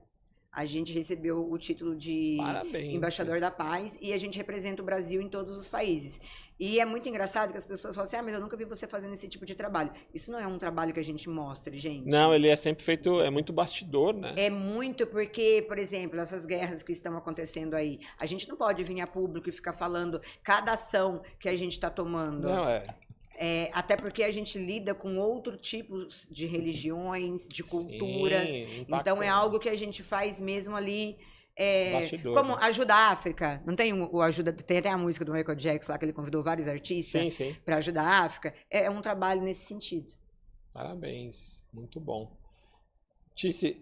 A gente recebeu o título de Embaixador da Paz e a gente representa o Brasil em todos os países. E é muito engraçado que as pessoas falam assim, mas eu nunca vi você fazendo esse tipo de trabalho. Isso não é um trabalho que a gente mostre, gente. Não, ele é sempre feito, é muito bastidor, né? É muito porque, por exemplo, essas guerras que estão acontecendo aí, a gente não pode vir a público e ficar falando cada ação que a gente está tomando. Não, até porque a gente lida com outro tipo de religiões, de culturas. Sim, então é algo que a gente faz mesmo ali. Bastidor, como né? Ajuda a África. Não tem tem até a música do Michael Jackson lá que ele convidou vários artistas para ajudar a África. É um trabalho nesse sentido. Parabéns, muito bom. Tice,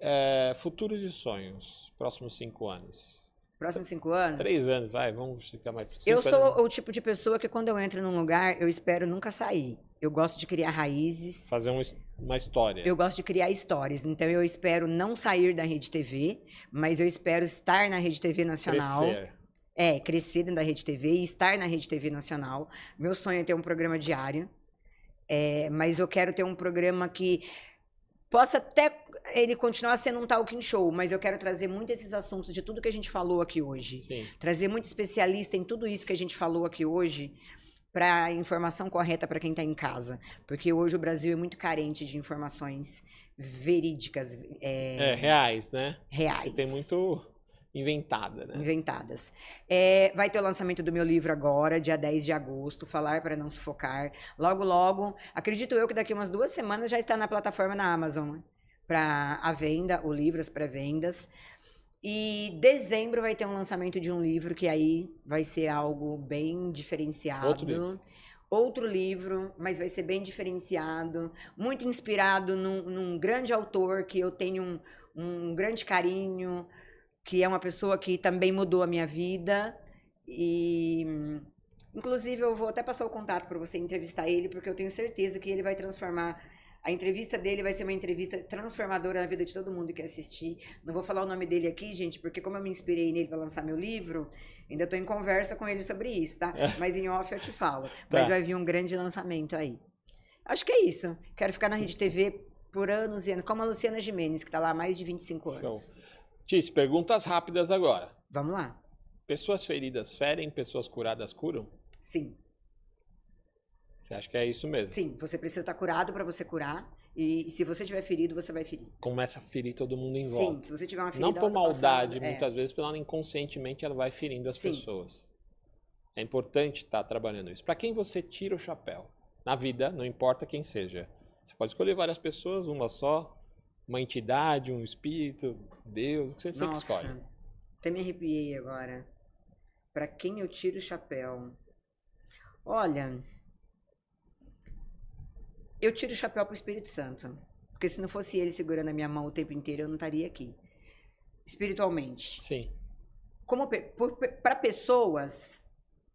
futuros e sonhos, próximos 5 anos. Próximos 5 anos? 3 anos, vamos ficar mais... Eu sou o tipo de pessoa que quando eu entro num lugar, eu espero nunca sair. Eu gosto de criar raízes. Fazer uma história. Eu gosto de criar histórias. Então, eu espero não sair da Rede TV, mas eu espero estar na Rede TV Nacional. Crescer. Crescer dentro da Rede TV e estar na Rede TV Nacional. Meu sonho é ter um programa diário. Mas eu quero ter um programa que possa até ele continuar sendo um talking show, mas eu quero trazer muito esses assuntos de tudo que a gente falou aqui hoje. Sim. Trazer muito especialista em tudo isso que a gente falou aqui hoje, para a informação correta para quem está em casa. Porque hoje o Brasil é muito carente de informações verídicas. Reais, né? Reais. Tem muito inventada, né? Inventadas. Vai ter o lançamento do meu livro agora, dia 10 de agosto, Falar para Não Sufocar. Logo, logo, acredito eu que daqui umas 2 semanas já está na plataforma na Amazon, para a venda, o livro, as pré-vendas. E dezembro vai ter um lançamento de um livro que aí vai ser algo bem diferenciado. Outro livro, mas vai ser bem diferenciado, muito inspirado num grande autor que eu tenho um grande carinho, que é uma pessoa que também mudou a minha vida. E, inclusive, eu vou até passar o contato para você entrevistar ele, porque eu tenho certeza que ele vai transformar. A entrevista dele vai ser uma entrevista transformadora na vida de todo mundo que assistir. Não vou falar o nome dele aqui, gente, porque como eu me inspirei nele para lançar meu livro, ainda estou em conversa com ele sobre isso, tá? Mas em off eu te falo. Mas vai vir um grande lançamento aí. Acho que é isso. Quero ficar na Rede TV por anos e anos, como a Luciana Gimenez, que está lá há mais de 25 anos. Tício, perguntas rápidas agora. Vamos lá. Pessoas feridas ferem, pessoas curadas curam? Sim. Você acha que é isso mesmo? Sim, você precisa estar curado para você curar. E se você tiver ferido, você vai ferir. Começa a ferir todo mundo em volta. Sim, se você tiver uma ferida... Não por maldade, muitas vezes, pela inconscientemente ela vai ferindo as pessoas. É importante estar trabalhando isso. Para quem você tira o chapéu? Na vida, não importa quem seja. Você pode escolher várias pessoas, uma só, uma entidade, um espírito, Deus, o que você que escolhe. Até me arrepiei agora. Para quem eu tiro o chapéu? Olha... Eu tiro o chapéu pro Espírito Santo. Porque se não fosse ele segurando a minha mão o tempo inteiro, eu não estaria aqui. Espiritualmente. Sim. Para pessoas...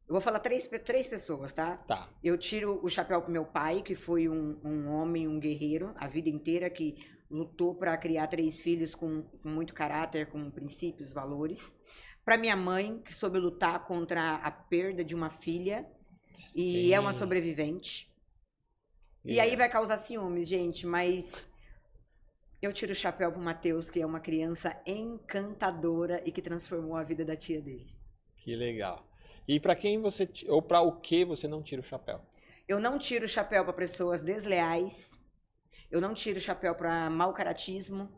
Eu vou falar três pessoas, tá? Tá. Eu tiro o chapéu pro meu pai, que foi um homem, um guerreiro, a vida inteira, que lutou para criar 3 filhos com muito caráter, com princípios, valores. Para minha mãe, que soube lutar contra a perda de uma filha. Sim. E é uma sobrevivente. E aí vai causar ciúmes, gente, mas eu tiro o chapéu pro Matheus, que é uma criança encantadora e que transformou a vida da tia dele. Que legal. E para quem você, ou para o que você não tira o chapéu? Eu não tiro o chapéu para pessoas desleais, eu não tiro o chapéu para mau caratismo,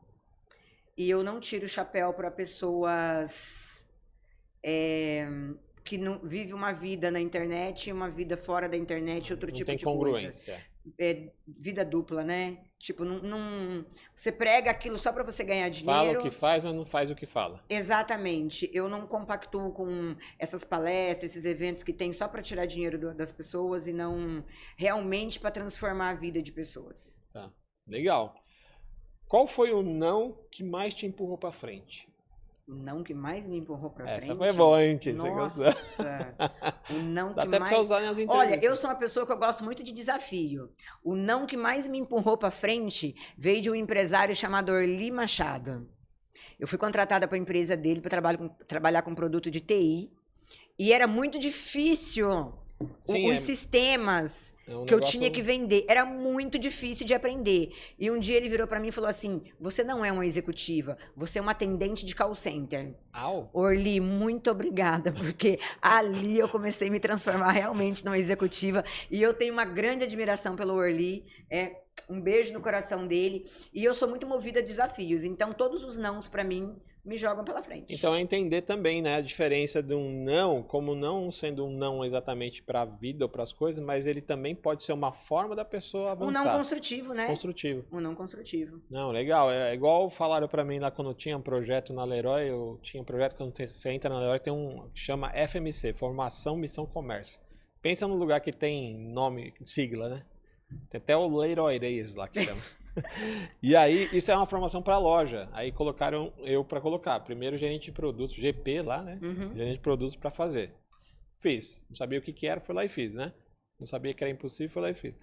e eu não tiro o chapéu para pessoas que não vivem uma vida na internet e uma vida fora da internet, outro tipo de congruência. Coisa. Vida dupla, né? Tipo, você prega aquilo só para você ganhar dinheiro. Fala o que faz, mas não faz o que fala. Exatamente. Eu não compactuo com essas palestras, esses eventos que tem só para tirar dinheiro das pessoas e não realmente para transformar a vida de pessoas. Tá. Legal. Qual foi o não que mais te empurrou para frente? O não que mais me empurrou pra frente. Essa foi boa, hein, Tia? Nossa, o não Dá que até mais... pra usar nas entrevistas. Olha, eu sou uma pessoa que eu gosto muito de desafio. O não que mais me empurrou pra frente veio de um empresário chamado Orli Machado. Eu fui contratada para a empresa dele para trabalhar com produto de TI. E era muito difícil. Sim, os sistemas que eu tinha que vender. Era muito difícil de aprender. E um dia ele virou para mim e falou assim, você não é uma executiva, você é uma atendente de call center. Au. Orli, muito obrigada, porque ali eu comecei a me transformar realmente numa executiva. E eu tenho uma grande admiração pelo Orli. Um beijo no coração dele. E eu sou muito movida a desafios. Então, todos os nãos para mim me jogam pela frente. Então é entender também, né, a diferença de um não, como não sendo um não exatamente para a vida ou para as coisas, mas ele também pode ser uma forma da pessoa avançar. Um não construtivo, né? Construtivo. Um não construtivo. Não, legal. É igual falaram para mim lá quando eu tinha um projeto na Leroy, eu tinha um projeto quando você entra na Leroy, tem um que chama FMC, Formação, Missão, Comércio. Pensa num lugar que tem nome, sigla, né? Tem até o Leroy Reis lá que chama. E aí, isso é uma formação para loja. Aí colocaram eu para colocar. Primeiro gerente de produtos, GP lá, né? Uhum. Gerente de produtos para fazer. Fiz. Não sabia o que era, fui lá e fiz, né? Não sabia que era impossível, fui lá e fiz.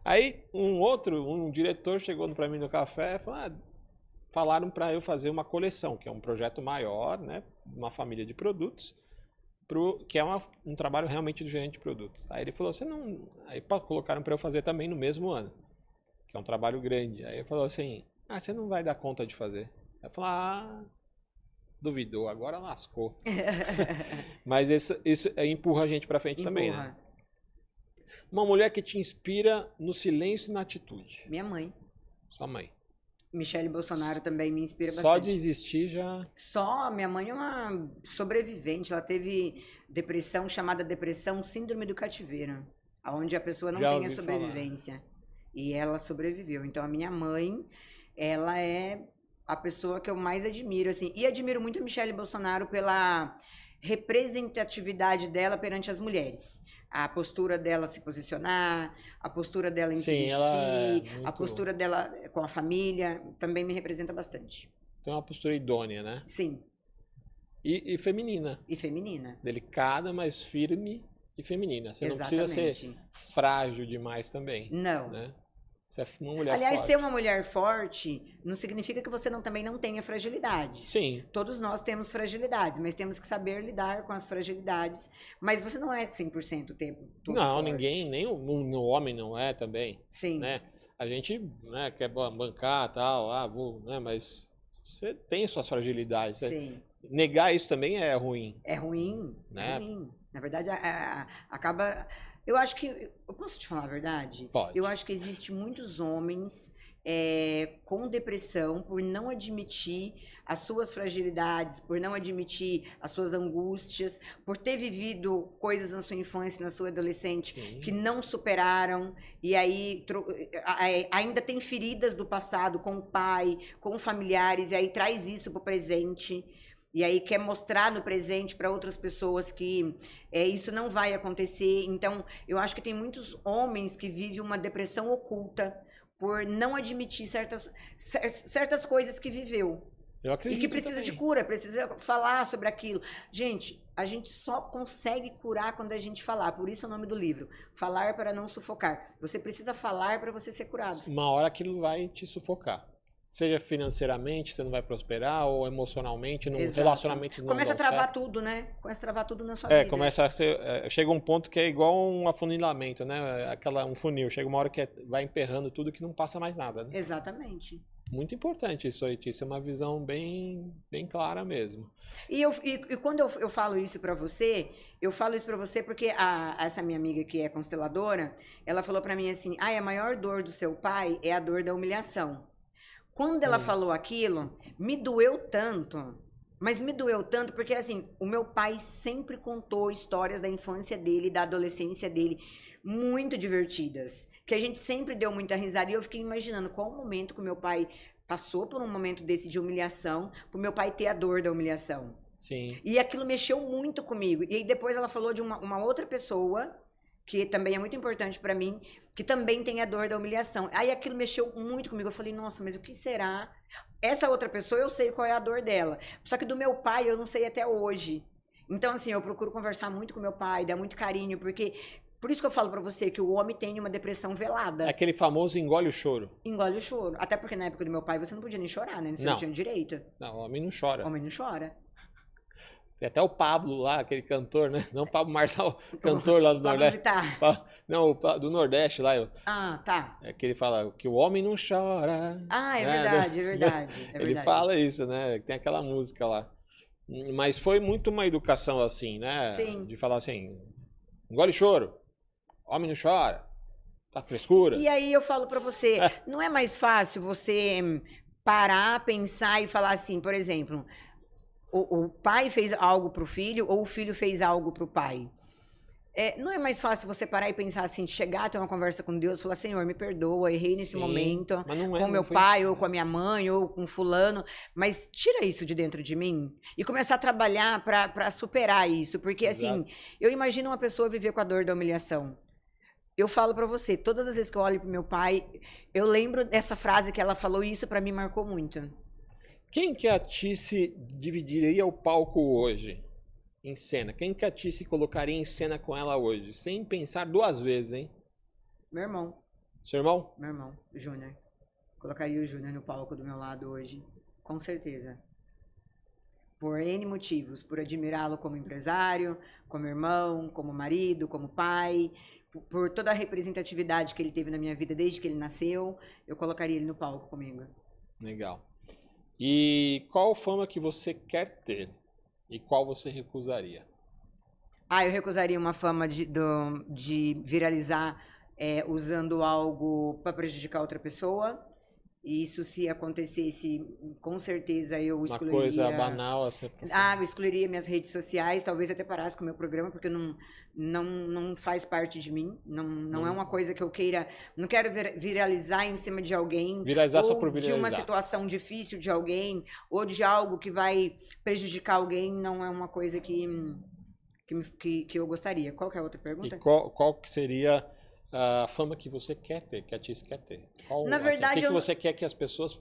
Aí um diretor chegou para mim no café e falou, falaram para eu fazer uma coleção, que é um projeto maior, né? Uma família de produtos, que é um trabalho realmente do gerente de produtos. Aí ele falou, aí colocaram para eu fazer também no mesmo ano. Que é um trabalho grande. Aí ele falou assim, você não vai dar conta de fazer. Aí eu falei, duvidou, agora lascou. Mas isso empurra a gente pra frente também, né? Uma mulher que te inspira no silêncio e na atitude. Minha mãe. Sua mãe. Michele Bolsonaro também me inspira bastante. Só de existir já... Minha mãe é uma sobrevivente, ela teve depressão chamada depressão síndrome do cativeiro, onde a pessoa não tem a sobrevivência. E ela sobreviveu. Então, a minha mãe, ela é a pessoa que eu mais admiro, assim. E admiro muito a Michelle Bolsonaro pela representatividade dela perante as mulheres. A postura dela se posicionar, a postura dela em se Sim, ela é vestir, a muito... postura dela com a família, também me representa bastante. Tem uma postura idônea, né? Sim, E feminina. e feminina. Delicada, mas firme e feminina. Você não precisa ser Exatamente. frágil demais também, Não. né? Você é uma mulher Aliás, forte. ser uma mulher forte não significa que você também não tenha fragilidades. Sim, Todos nós temos fragilidades, mas temos que saber lidar com as fragilidades. Mas você não é 100% o tempo todo não, forte. ninguém, nem o homem não é também, Sim, né? A gente, né, quer bancar tal, né? Mas você tem suas fragilidades. sim. Negar isso também é ruim, É ruim, né? é ruim. Na verdade, acaba... Eu acho que... Eu posso te falar a verdade? Pode. Eu acho que existe muitos homens com depressão por não admitir as suas fragilidades, por não admitir as suas angústias, por ter vivido coisas na sua infância, na sua adolescente, Sim. que não superaram, e aí ainda tem feridas do passado com o pai, com familiares, e aí traz isso para o presente. E aí quer mostrar no presente para outras pessoas que isso não vai acontecer. Então, eu acho que tem muitos homens que vivem uma depressão oculta por não admitir certas coisas que viveu. Eu E acredito que precisa de também. cura, precisa falar sobre aquilo. Gente, a gente só consegue curar quando a gente falar. Por isso é o nome do livro. Falar para não sufocar. Você precisa falar para você ser curado. Uma hora aquilo vai te sufocar. Seja financeiramente, você não vai prosperar, ou emocionalmente, num Exato. relacionamento não Começa a dá travar certo. tudo, né? Começa a travar tudo na sua vida. Começa a ser. Chega um ponto que é igual um afunilamento, né? Um funil. Chega uma hora que vai emperrando tudo que não passa mais nada, né? Exatamente. Muito importante isso aí, Tícia. É uma visão bem, bem clara mesmo. E quando eu falo isso pra você, eu falo isso pra você porque essa minha amiga que é consteladora, ela falou pra mim assim: a maior dor do seu pai é a dor da humilhação. Quando ela falou aquilo, me doeu tanto. Mas me doeu tanto porque, assim, o meu pai sempre contou histórias da infância dele, da adolescência dele, muito divertidas. Que a gente sempre deu muita risada. E eu fiquei imaginando qual o momento que o meu pai passou por um momento desse de humilhação, pro meu pai ter a dor da humilhação. Sim. E aquilo mexeu muito comigo. E aí depois ela falou de uma outra pessoa, que também é muito importante pra mim, que também tem a dor da humilhação. Aí aquilo mexeu muito comigo. Eu falei, nossa, mas o que será? Essa outra pessoa, eu sei qual é a dor dela. Só que do meu pai, eu não sei até hoje. Então, assim, eu procuro conversar muito com meu pai, dar muito carinho, porque... Por isso que eu falo pra você que o homem tem uma depressão velada. É aquele famoso engole o choro. Engole o choro. Até porque na época do meu pai, você não podia nem chorar, né? Você não tinha direito. Não, o homem não chora. O homem não chora. Tem até o Pablo lá, aquele cantor, né? Não o Pablo Marçal, cantor lá do Pablo Nordeste. Vittar. Não, do Nordeste lá. Ah, tá. É que ele fala que o homem não chora. Ah, é né? verdade, é verdade. É Ele verdade. fala isso, né? Tem aquela música lá. Mas foi muito uma educação assim, né? Sim. De falar assim, engole choro, homem não chora, tá com frescura. E aí eu falo pra você, não é mais fácil você parar, pensar e falar assim, por exemplo, o pai fez algo pro filho ou o filho fez algo pro pai? Não é mais fácil você parar e pensar assim, chegar, ter uma conversa com Deus, falar, Senhor, me perdoa, errei nesse Sim, momento, mas não com meu foi- pai, ou com a minha mãe, ou com fulano, mas tira isso de dentro de mim e começar a trabalhar pra superar isso, porque assim, eu imagino uma pessoa viver com a dor da humilhação. Eu falo pra você, todas as vezes que eu olho pro meu pai, eu lembro dessa frase que ela falou e isso pra mim marcou muito. Quem que a Tice dividiria o palco hoje em cena? Quem que a Tice colocaria em cena com ela hoje? Sem pensar duas vezes, hein? Meu irmão, Seu irmão? o Júnior. Colocaria o Júnior no palco do meu lado hoje, com certeza. Por N motivos, por admirá-lo como empresário, como irmão, como marido, como pai, por toda a representatividade que ele teve na minha vida desde que ele nasceu, eu colocaria ele no palco comigo. Legal. E qual fama que você quer ter? E qual você recusaria? Eu recusaria uma fama de viralizar usando algo para prejudicar outra pessoa. Isso, se acontecesse, com certeza eu Uma excluiria. coisa banal, assim. Eu excluiria minhas redes sociais, talvez até parasse com o meu programa, porque não faz parte de mim. Não é uma coisa que eu queira. Não quero viralizar em cima de alguém. Viralizar só ou por de viralizar. uma situação difícil de alguém, ou de algo que vai prejudicar alguém. Não é uma coisa que eu gostaria. Qual que é a outra pergunta? E qual que seria a fama que você quer ter, que a Tice quer ter? Na verdade, o que você quer que as pessoas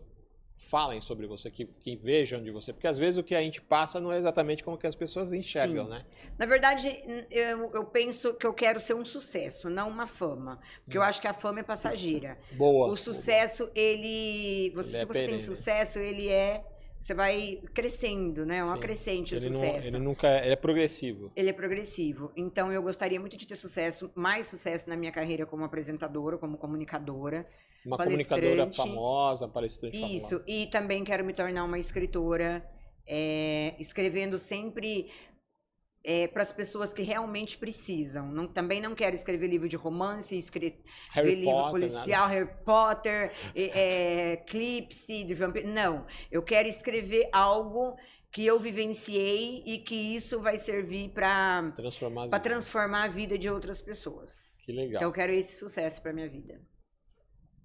falem sobre você, que vejam de você? Porque às vezes o que a gente passa não é exatamente como que as pessoas enxergam, Sim. né? Na verdade, eu penso que eu quero ser um sucesso, não uma fama. Porque eu acho que a fama é passageira. Boa. O sucesso, se você tem perene. sucesso, você vai crescendo, né? É uma Sim. crescente o Ele sucesso. ele é progressivo. Ele é progressivo. Então, eu gostaria muito de ter sucesso, mais sucesso na minha carreira como apresentadora, como comunicadora. Uma palestrante. comunicadora famosa, palestrante famosa. Isso. E também quero me tornar uma escritora, escrevendo sempre para as pessoas que realmente precisam. Também não quero escrever livro de romance, Harry livro Potter, policial, Harry Potter, Eclipse de vampiro. Não, eu quero escrever algo que eu vivenciei e que isso vai servir para transformar a vida de outras pessoas. Que legal. Então eu quero esse sucesso para minha vida.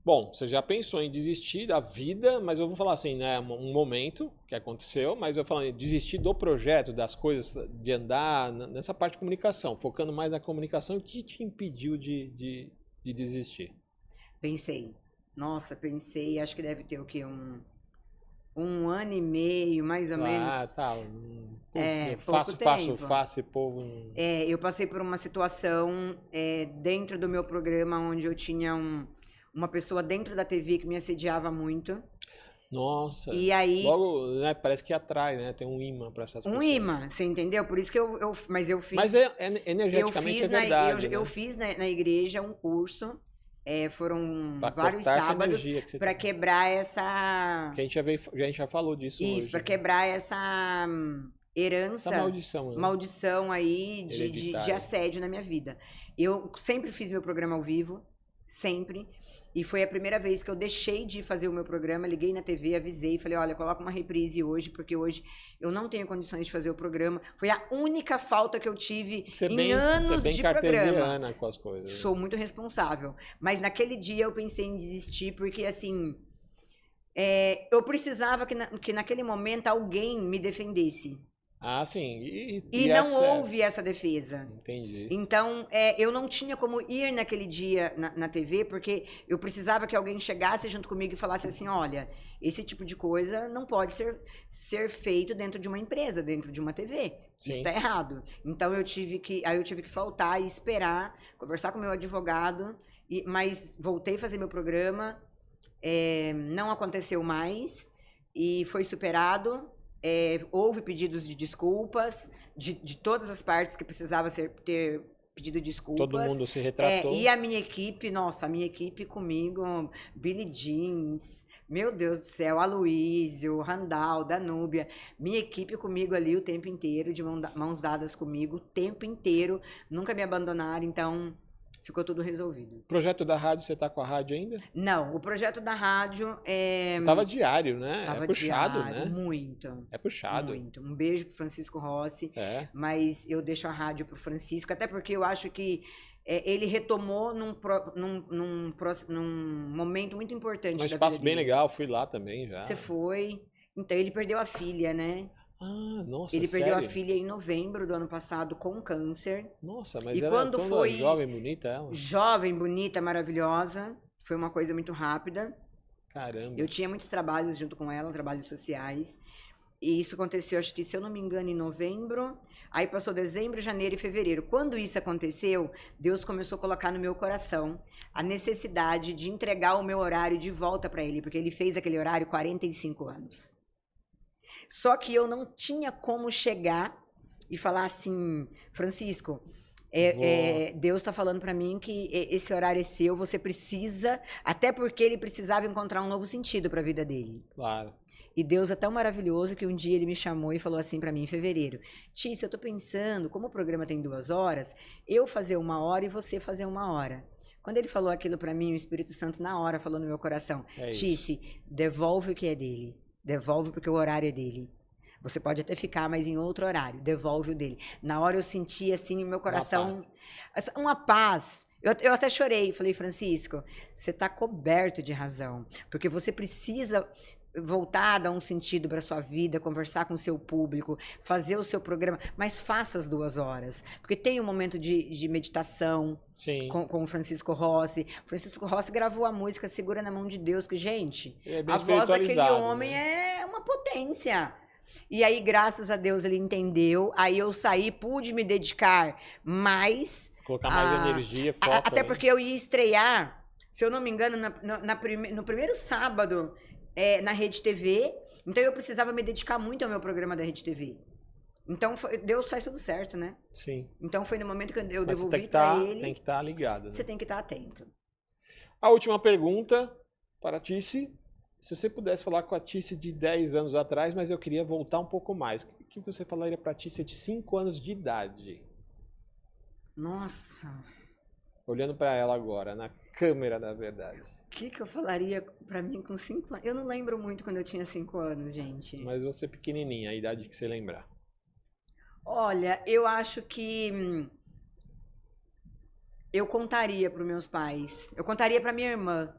Bom, você já pensou em desistir da vida, mas eu vou falar assim, né? Um momento que aconteceu, mas eu falo em desistir do projeto, das coisas, de andar nessa parte de comunicação, focando mais na comunicação. O que te impediu de desistir? Pensei. Nossa, pensei. Acho que deve ter o quê? Um ano e meio, mais ou menos. Ah, tá. Fácil, povo. Eu passei por uma situação dentro do meu programa onde eu tinha uma pessoa dentro da TV que me assediava muito. Nossa. E aí, logo, né, parece que atrai, né? Tem um imã para essas pessoas. Um imã, você entendeu? Por isso que mas eu fiz. Mas energeticamente é verdade. Eu fiz na igreja um curso. Foram pra vários sábados para quebrar essa. Que a gente já falou disso hoje. Isso, para quebrar essa herança. Essa maldição aí de assédio na minha vida. Eu sempre fiz meu programa ao vivo. Sempre. E foi a primeira vez que eu deixei de fazer o meu programa, liguei na TV, avisei, falei, olha, coloca uma reprise hoje, porque hoje eu não tenho condições de fazer o programa. Foi a única falta que eu tive anos de programa. Com as coisas. Sou muito responsável. Mas naquele dia eu pensei em desistir, porque assim, eu precisava que naquele momento alguém me defendesse. Ah, sim. E não houve essa defesa. Entendi. Então, eu não tinha como ir naquele dia na TV, porque eu precisava que alguém chegasse junto comigo e falasse assim, olha, esse tipo de coisa não pode ser feito dentro de uma empresa, dentro de uma TV. Sim. Isso está errado. Então, eu tive que faltar e esperar, conversar com o meu advogado, mas voltei a fazer meu programa, não aconteceu mais, e foi superado. Houve pedidos de desculpas de todas as partes que precisava ter pedido desculpas. Todo mundo se retratou. E a minha equipe comigo, Billy Jeans, meu Deus do céu, Aloysio, Randall, Danúbia, minha equipe comigo ali o tempo inteiro, de mãos dadas comigo, o tempo inteiro, nunca me abandonaram, então ficou tudo resolvido. O projeto da rádio, você tá com a rádio ainda? Não, o projeto da rádio Tava diário, né? Tava puxado, diário, né? Muito. É puxado. Muito. Um beijo pro Francisco Rossi. Mas eu deixo a rádio pro Francisco, até porque eu acho que ele retomou num momento muito importante da vida dele. Um espaço bem legal, fui lá também já. Você foi. Então, ele perdeu a filha, né? Ah, nossa, ele perdeu a filha em novembro do ano passado com câncer. Nossa, mas e ela quando foi jovem, bonita ela? Jovem, bonita, maravilhosa. Foi uma coisa muito rápida. Caramba. Eu tinha muitos trabalhos junto com ela, trabalhos sociais. E isso aconteceu, acho que, se eu não me engano, em novembro. Aí passou dezembro, janeiro e fevereiro. Quando isso aconteceu, Deus começou a colocar no meu coração a necessidade de entregar o meu horário de volta para ele, porque ele fez aquele horário 45 anos. Só que eu não tinha como chegar e falar assim, Francisco, Deus está falando para mim que esse horário é seu, você precisa, até porque ele precisava encontrar um novo sentido para a vida dele. Claro. E Deus é tão maravilhoso que um dia ele me chamou e falou assim para mim em fevereiro, Tícia, eu tô pensando, como o programa tem 2 horas, eu fazer 1 hora e você fazer 1 hora. Quando ele falou aquilo pra mim, o Espírito Santo na hora falou no meu coração, É isso. Tice, devolve o que é dele. Devolve porque o horário é dele. Você pode até ficar, mas em outro horário. Devolve o dele. Na hora eu senti, assim, no meu coração... Uma paz. Eu até chorei. Falei, Francisco, você tá coberto de razão. Porque você precisa voltar a dar um sentido para sua vida, conversar com o seu público, fazer o seu programa, mas faça as 2 horas. Porque tem um momento de meditação com o Francisco Rossi. Francisco Rossi gravou a música Segura na Mão de Deus, que, gente, a voz daquele homem é uma potência. E aí, graças a Deus, ele entendeu. Aí eu saí, pude me dedicar mais. Colocar mais energia, foco. Até porque eu ia estrear, se eu não me engano, no primeiro sábado na Rede TV. Então eu precisava me dedicar muito ao meu programa da Rede TV. Então Deus faz tudo certo, né? Sim. Então foi no momento que eu devolvi para ele. Tem que estar ligado. Né? Você tem que estar atento. A última pergunta para a Tice. Se você pudesse falar com a Tice de 10 anos atrás, mas eu queria voltar um pouco mais. O que você falaria para a Tice de 5 anos de idade? Nossa. Olhando para ela agora, na câmera, na verdade. O que eu falaria para mim com 5 anos? Eu não lembro muito quando eu tinha 5 anos, gente. Mas você pequenininha, a idade que você lembrar. Olha, eu acho que eu contaria para os meus pais. Eu contaria para minha irmã.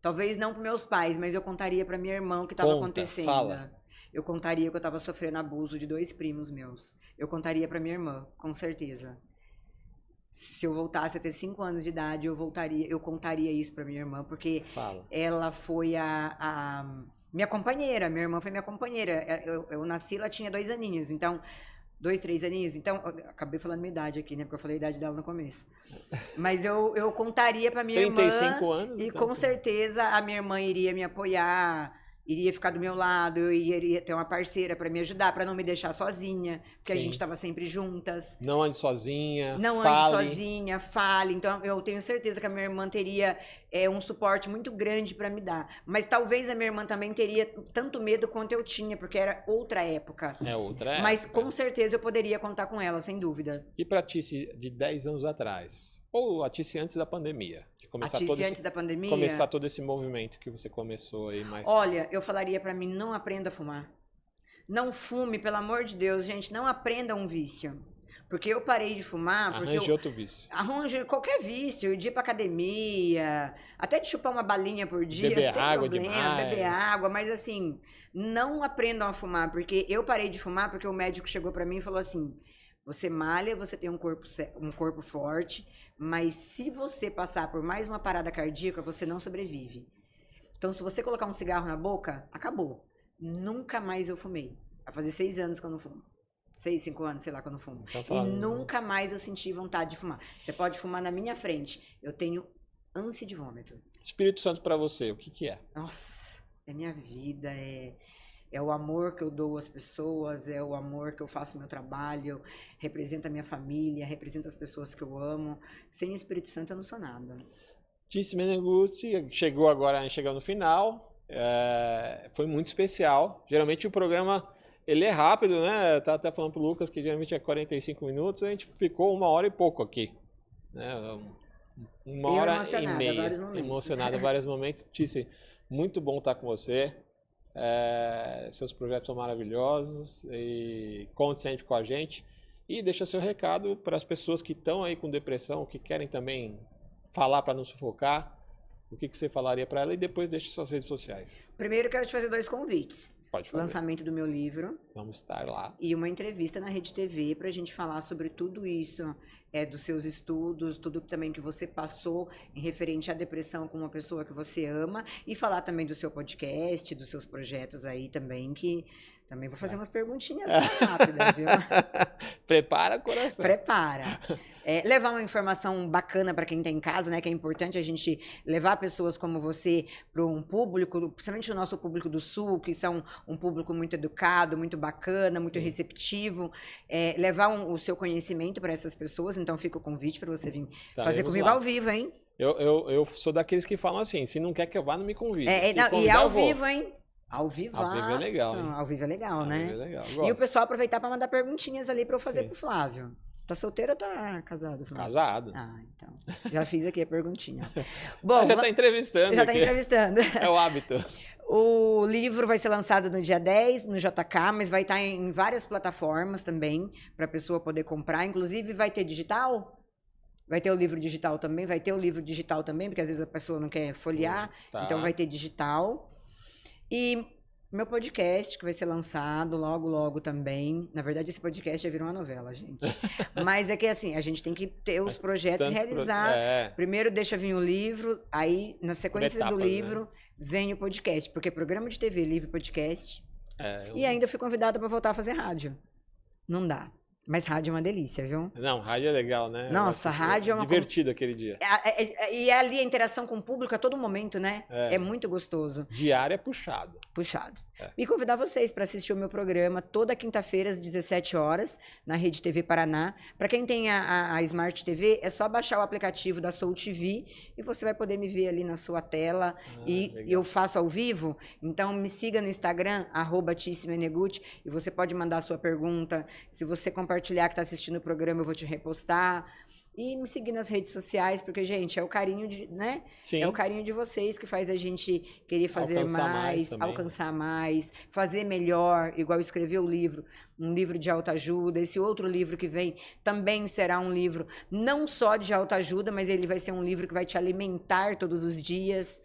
Talvez não para meus pais, mas eu contaria para minha irmã o que estava acontecendo. Fala. Eu contaria que eu estava sofrendo abuso de 2 primos meus. Eu contaria para minha irmã, com certeza. Se eu voltasse a ter 5 anos de idade, eu contaria isso para minha irmã, porque ela foi a minha companheira. Minha irmã foi minha companheira. Eu nasci, ela tinha 2 aninhos, então 2, 3 aninhos. Então, acabei falando minha idade aqui, né? Porque eu falei a idade dela no começo. Mas eu contaria para minha 35 irmã. anos. E com certeza a minha irmã iria me apoiar, iria ficar do meu lado, eu iria ter uma parceira para me ajudar, para não me deixar sozinha, porque a gente estava sempre juntas. Não ande sozinha, não ande sozinha, fale. Então, eu tenho certeza que a minha irmã teria um suporte muito grande para me dar. Mas talvez a minha irmã também teria tanto medo quanto eu tinha, porque era outra época. É outra época. Mas com certeza eu poderia contar com ela, sem dúvida. E para a Tice de 10 anos atrás? Ou a Tice antes da pandemia? Antes da pandemia? Começar todo esse movimento que você começou aí mais. Olha, eu falaria para mim, não aprenda a fumar. Não fume, pelo amor de Deus, gente, não aprenda um vício. Porque eu parei de fumar... Arranje outro vício. Arranje qualquer vício, de ir pra academia, até de chupar uma balinha por dia, beber não tem água problema, demais. beber água, mas assim, não aprendam a fumar, porque eu parei de fumar porque o médico chegou pra mim e falou assim, você malha, você tem um corpo forte, mas se você passar por mais uma parada cardíaca, você não sobrevive. Então, se você colocar um cigarro na boca, acabou. Nunca mais eu fumei. Vai fazer 6 anos que eu não fumo. 6, 5 anos, sei lá, que eu não fumo. E nunca mais eu senti vontade de fumar. Você pode fumar na minha frente. Eu tenho ânsia de vômito. Espírito Santo pra você, o que é? Nossa, é minha vida, é o amor que eu dou às pessoas, é o amor que eu faço no meu trabalho, representa a minha família, representa as pessoas que eu amo. Sem o Espírito Santo eu não sou nada. Tice Meneguzzi chegou agora, chegou no final. Foi muito especial. Geralmente o programa ele é rápido, né? Tá até falando pro Lucas que geralmente é 45 minutos, a gente ficou 1 hora e pouco aqui, né? 1 hora e meia. Emocionada em vários momentos. Tice, muito bom estar com você. Seus projetos são maravilhosos e conte sempre com a gente. E deixa seu recado para as pessoas que estão aí com depressão, que querem também falar para não sufocar. O que você falaria para ela? E depois deixa suas redes sociais. Primeiro, quero te fazer 2 convites. Pode fazer. Lançamento do meu livro. Vamos estar lá. E uma entrevista na Rede TV para a gente falar sobre tudo isso, dos seus estudos, tudo também que você passou em referente à depressão com uma pessoa que você ama. E falar também do seu podcast, dos seus projetos aí também, que também vou fazer umas perguntinhas rápidas, viu? Prepara, coração. Prepara. Levar uma informação bacana para quem está em casa, né? Que é importante a gente levar pessoas como você para um público, principalmente o nosso público do Sul, que são um público muito educado, muito bacana, muito receptivo. Levar o seu conhecimento para essas pessoas. Então, fica o convite para você vir fazer comigo ao vivo, hein? Eu sou daqueles que falam assim, se não quer que eu vá, não me convide. E ao vivo, hein? Ao vivo é legal, hein? Ao vivo é legal, né? Ao vivo é legal. E o pessoal aproveitar para mandar perguntinhas ali para eu fazer pro Flávio. Tá solteiro ou tá casado, Flávio? Casado. Ah, então. Já fiz aqui a perguntinha. Bom, Já tá entrevistando já tá aqui. entrevistando. É o hábito. O livro vai ser lançado no dia 10, no JK, mas vai estar em várias plataformas também, para a pessoa poder comprar. Inclusive, vai ter digital? Vai ter o livro digital também? Vai ter o livro digital também, porque às vezes a pessoa não quer folhear. Tá. Então, vai ter digital. E meu podcast, que vai ser lançado logo, logo também. Na verdade, esse podcast já virou uma novela, gente. Mas é que, assim, a gente tem que ter os projetos e realizar. Primeiro deixa vir o livro, aí, na sequência do livro, vem o podcast. Porque programa de TV, livro e podcast. E ainda fui convidada para voltar a fazer rádio. Não dá. Mas rádio é uma delícia, viu? Não, rádio é legal, né? Nossa, rádio é uma... divertido aquele dia. E é ali a interação com o público a todo momento, né? É muito gostoso. Diário é puxado. Puxado. E convidar vocês para assistir o meu programa toda quinta-feira às 17 horas na Rede TV Paraná. Para quem tem a Smart TV, é só baixar o aplicativo da Soul TV e você vai poder me ver ali na sua tela. E eu faço ao vivo. Então me siga no Instagram, @TiceMenegutti, e você pode mandar a sua pergunta. Se você compartilhar que está assistindo o programa, eu vou te repostar. E me seguir nas redes sociais, porque, gente, é o carinho de, né? Sim. É o carinho de vocês que faz a gente querer fazer alcançar mais, fazer melhor, igual escrever o livro, um livro de autoajuda. Esse outro livro que vem também será um livro não só de autoajuda, mas ele vai ser um livro que vai te alimentar todos os dias,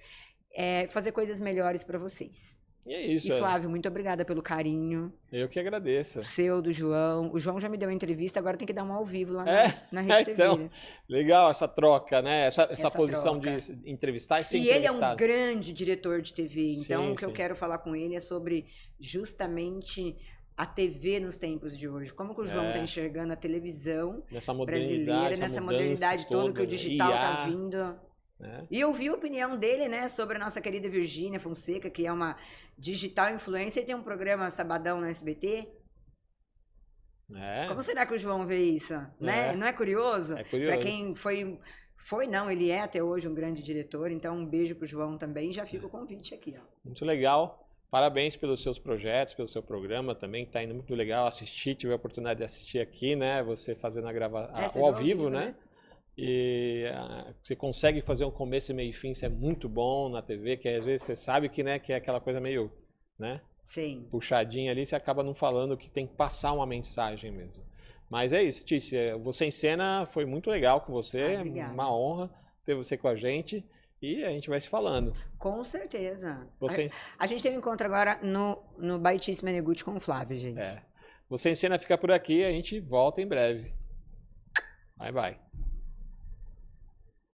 fazer coisas melhores para vocês. E é isso. E Flávio, muito obrigada pelo carinho. Eu que agradeço. Seu, do João. O João já me deu uma entrevista, agora tem que dar um ao vivo lá na Rede TV. Então, legal essa troca, né? Essa posição troca de entrevistar e ser entrevistado. E ele é um grande diretor de TV, então o que eu quero falar com ele é sobre justamente a TV nos tempos de hoje. Como que o João está enxergando a televisão brasileira, nessa modernidade toda que o digital está vindo. E eu vi a opinião dele, né, sobre a nossa querida Virgínia Fonseca, que é uma digital influencer e tem um programa Sabadão no SBT. Como será que o João vê isso? Né? Não é curioso? É curioso. Para quem ele é até hoje um grande diretor, então um beijo pro João também, já fica o convite aqui. Ó. Muito legal. Parabéns pelos seus projetos, pelo seu programa também, tá indo muito legal assistir, tive a oportunidade de assistir aqui, né, você fazendo o ao vivo, né? E você consegue fazer um começo e meio e fim, isso é muito bom na TV, que às vezes você sabe que, né, que é aquela coisa meio, né, sim, puxadinha ali, você acaba não falando que tem que passar uma mensagem mesmo. Mas é isso, Tice, você em cena foi muito legal com você, uma honra ter você com a gente e a gente vai se falando. Com certeza. A gente tem um encontro agora no By Tice Menegutti com o Flávio, gente. Você em cena fica por aqui, a gente volta em breve. Bye, bye.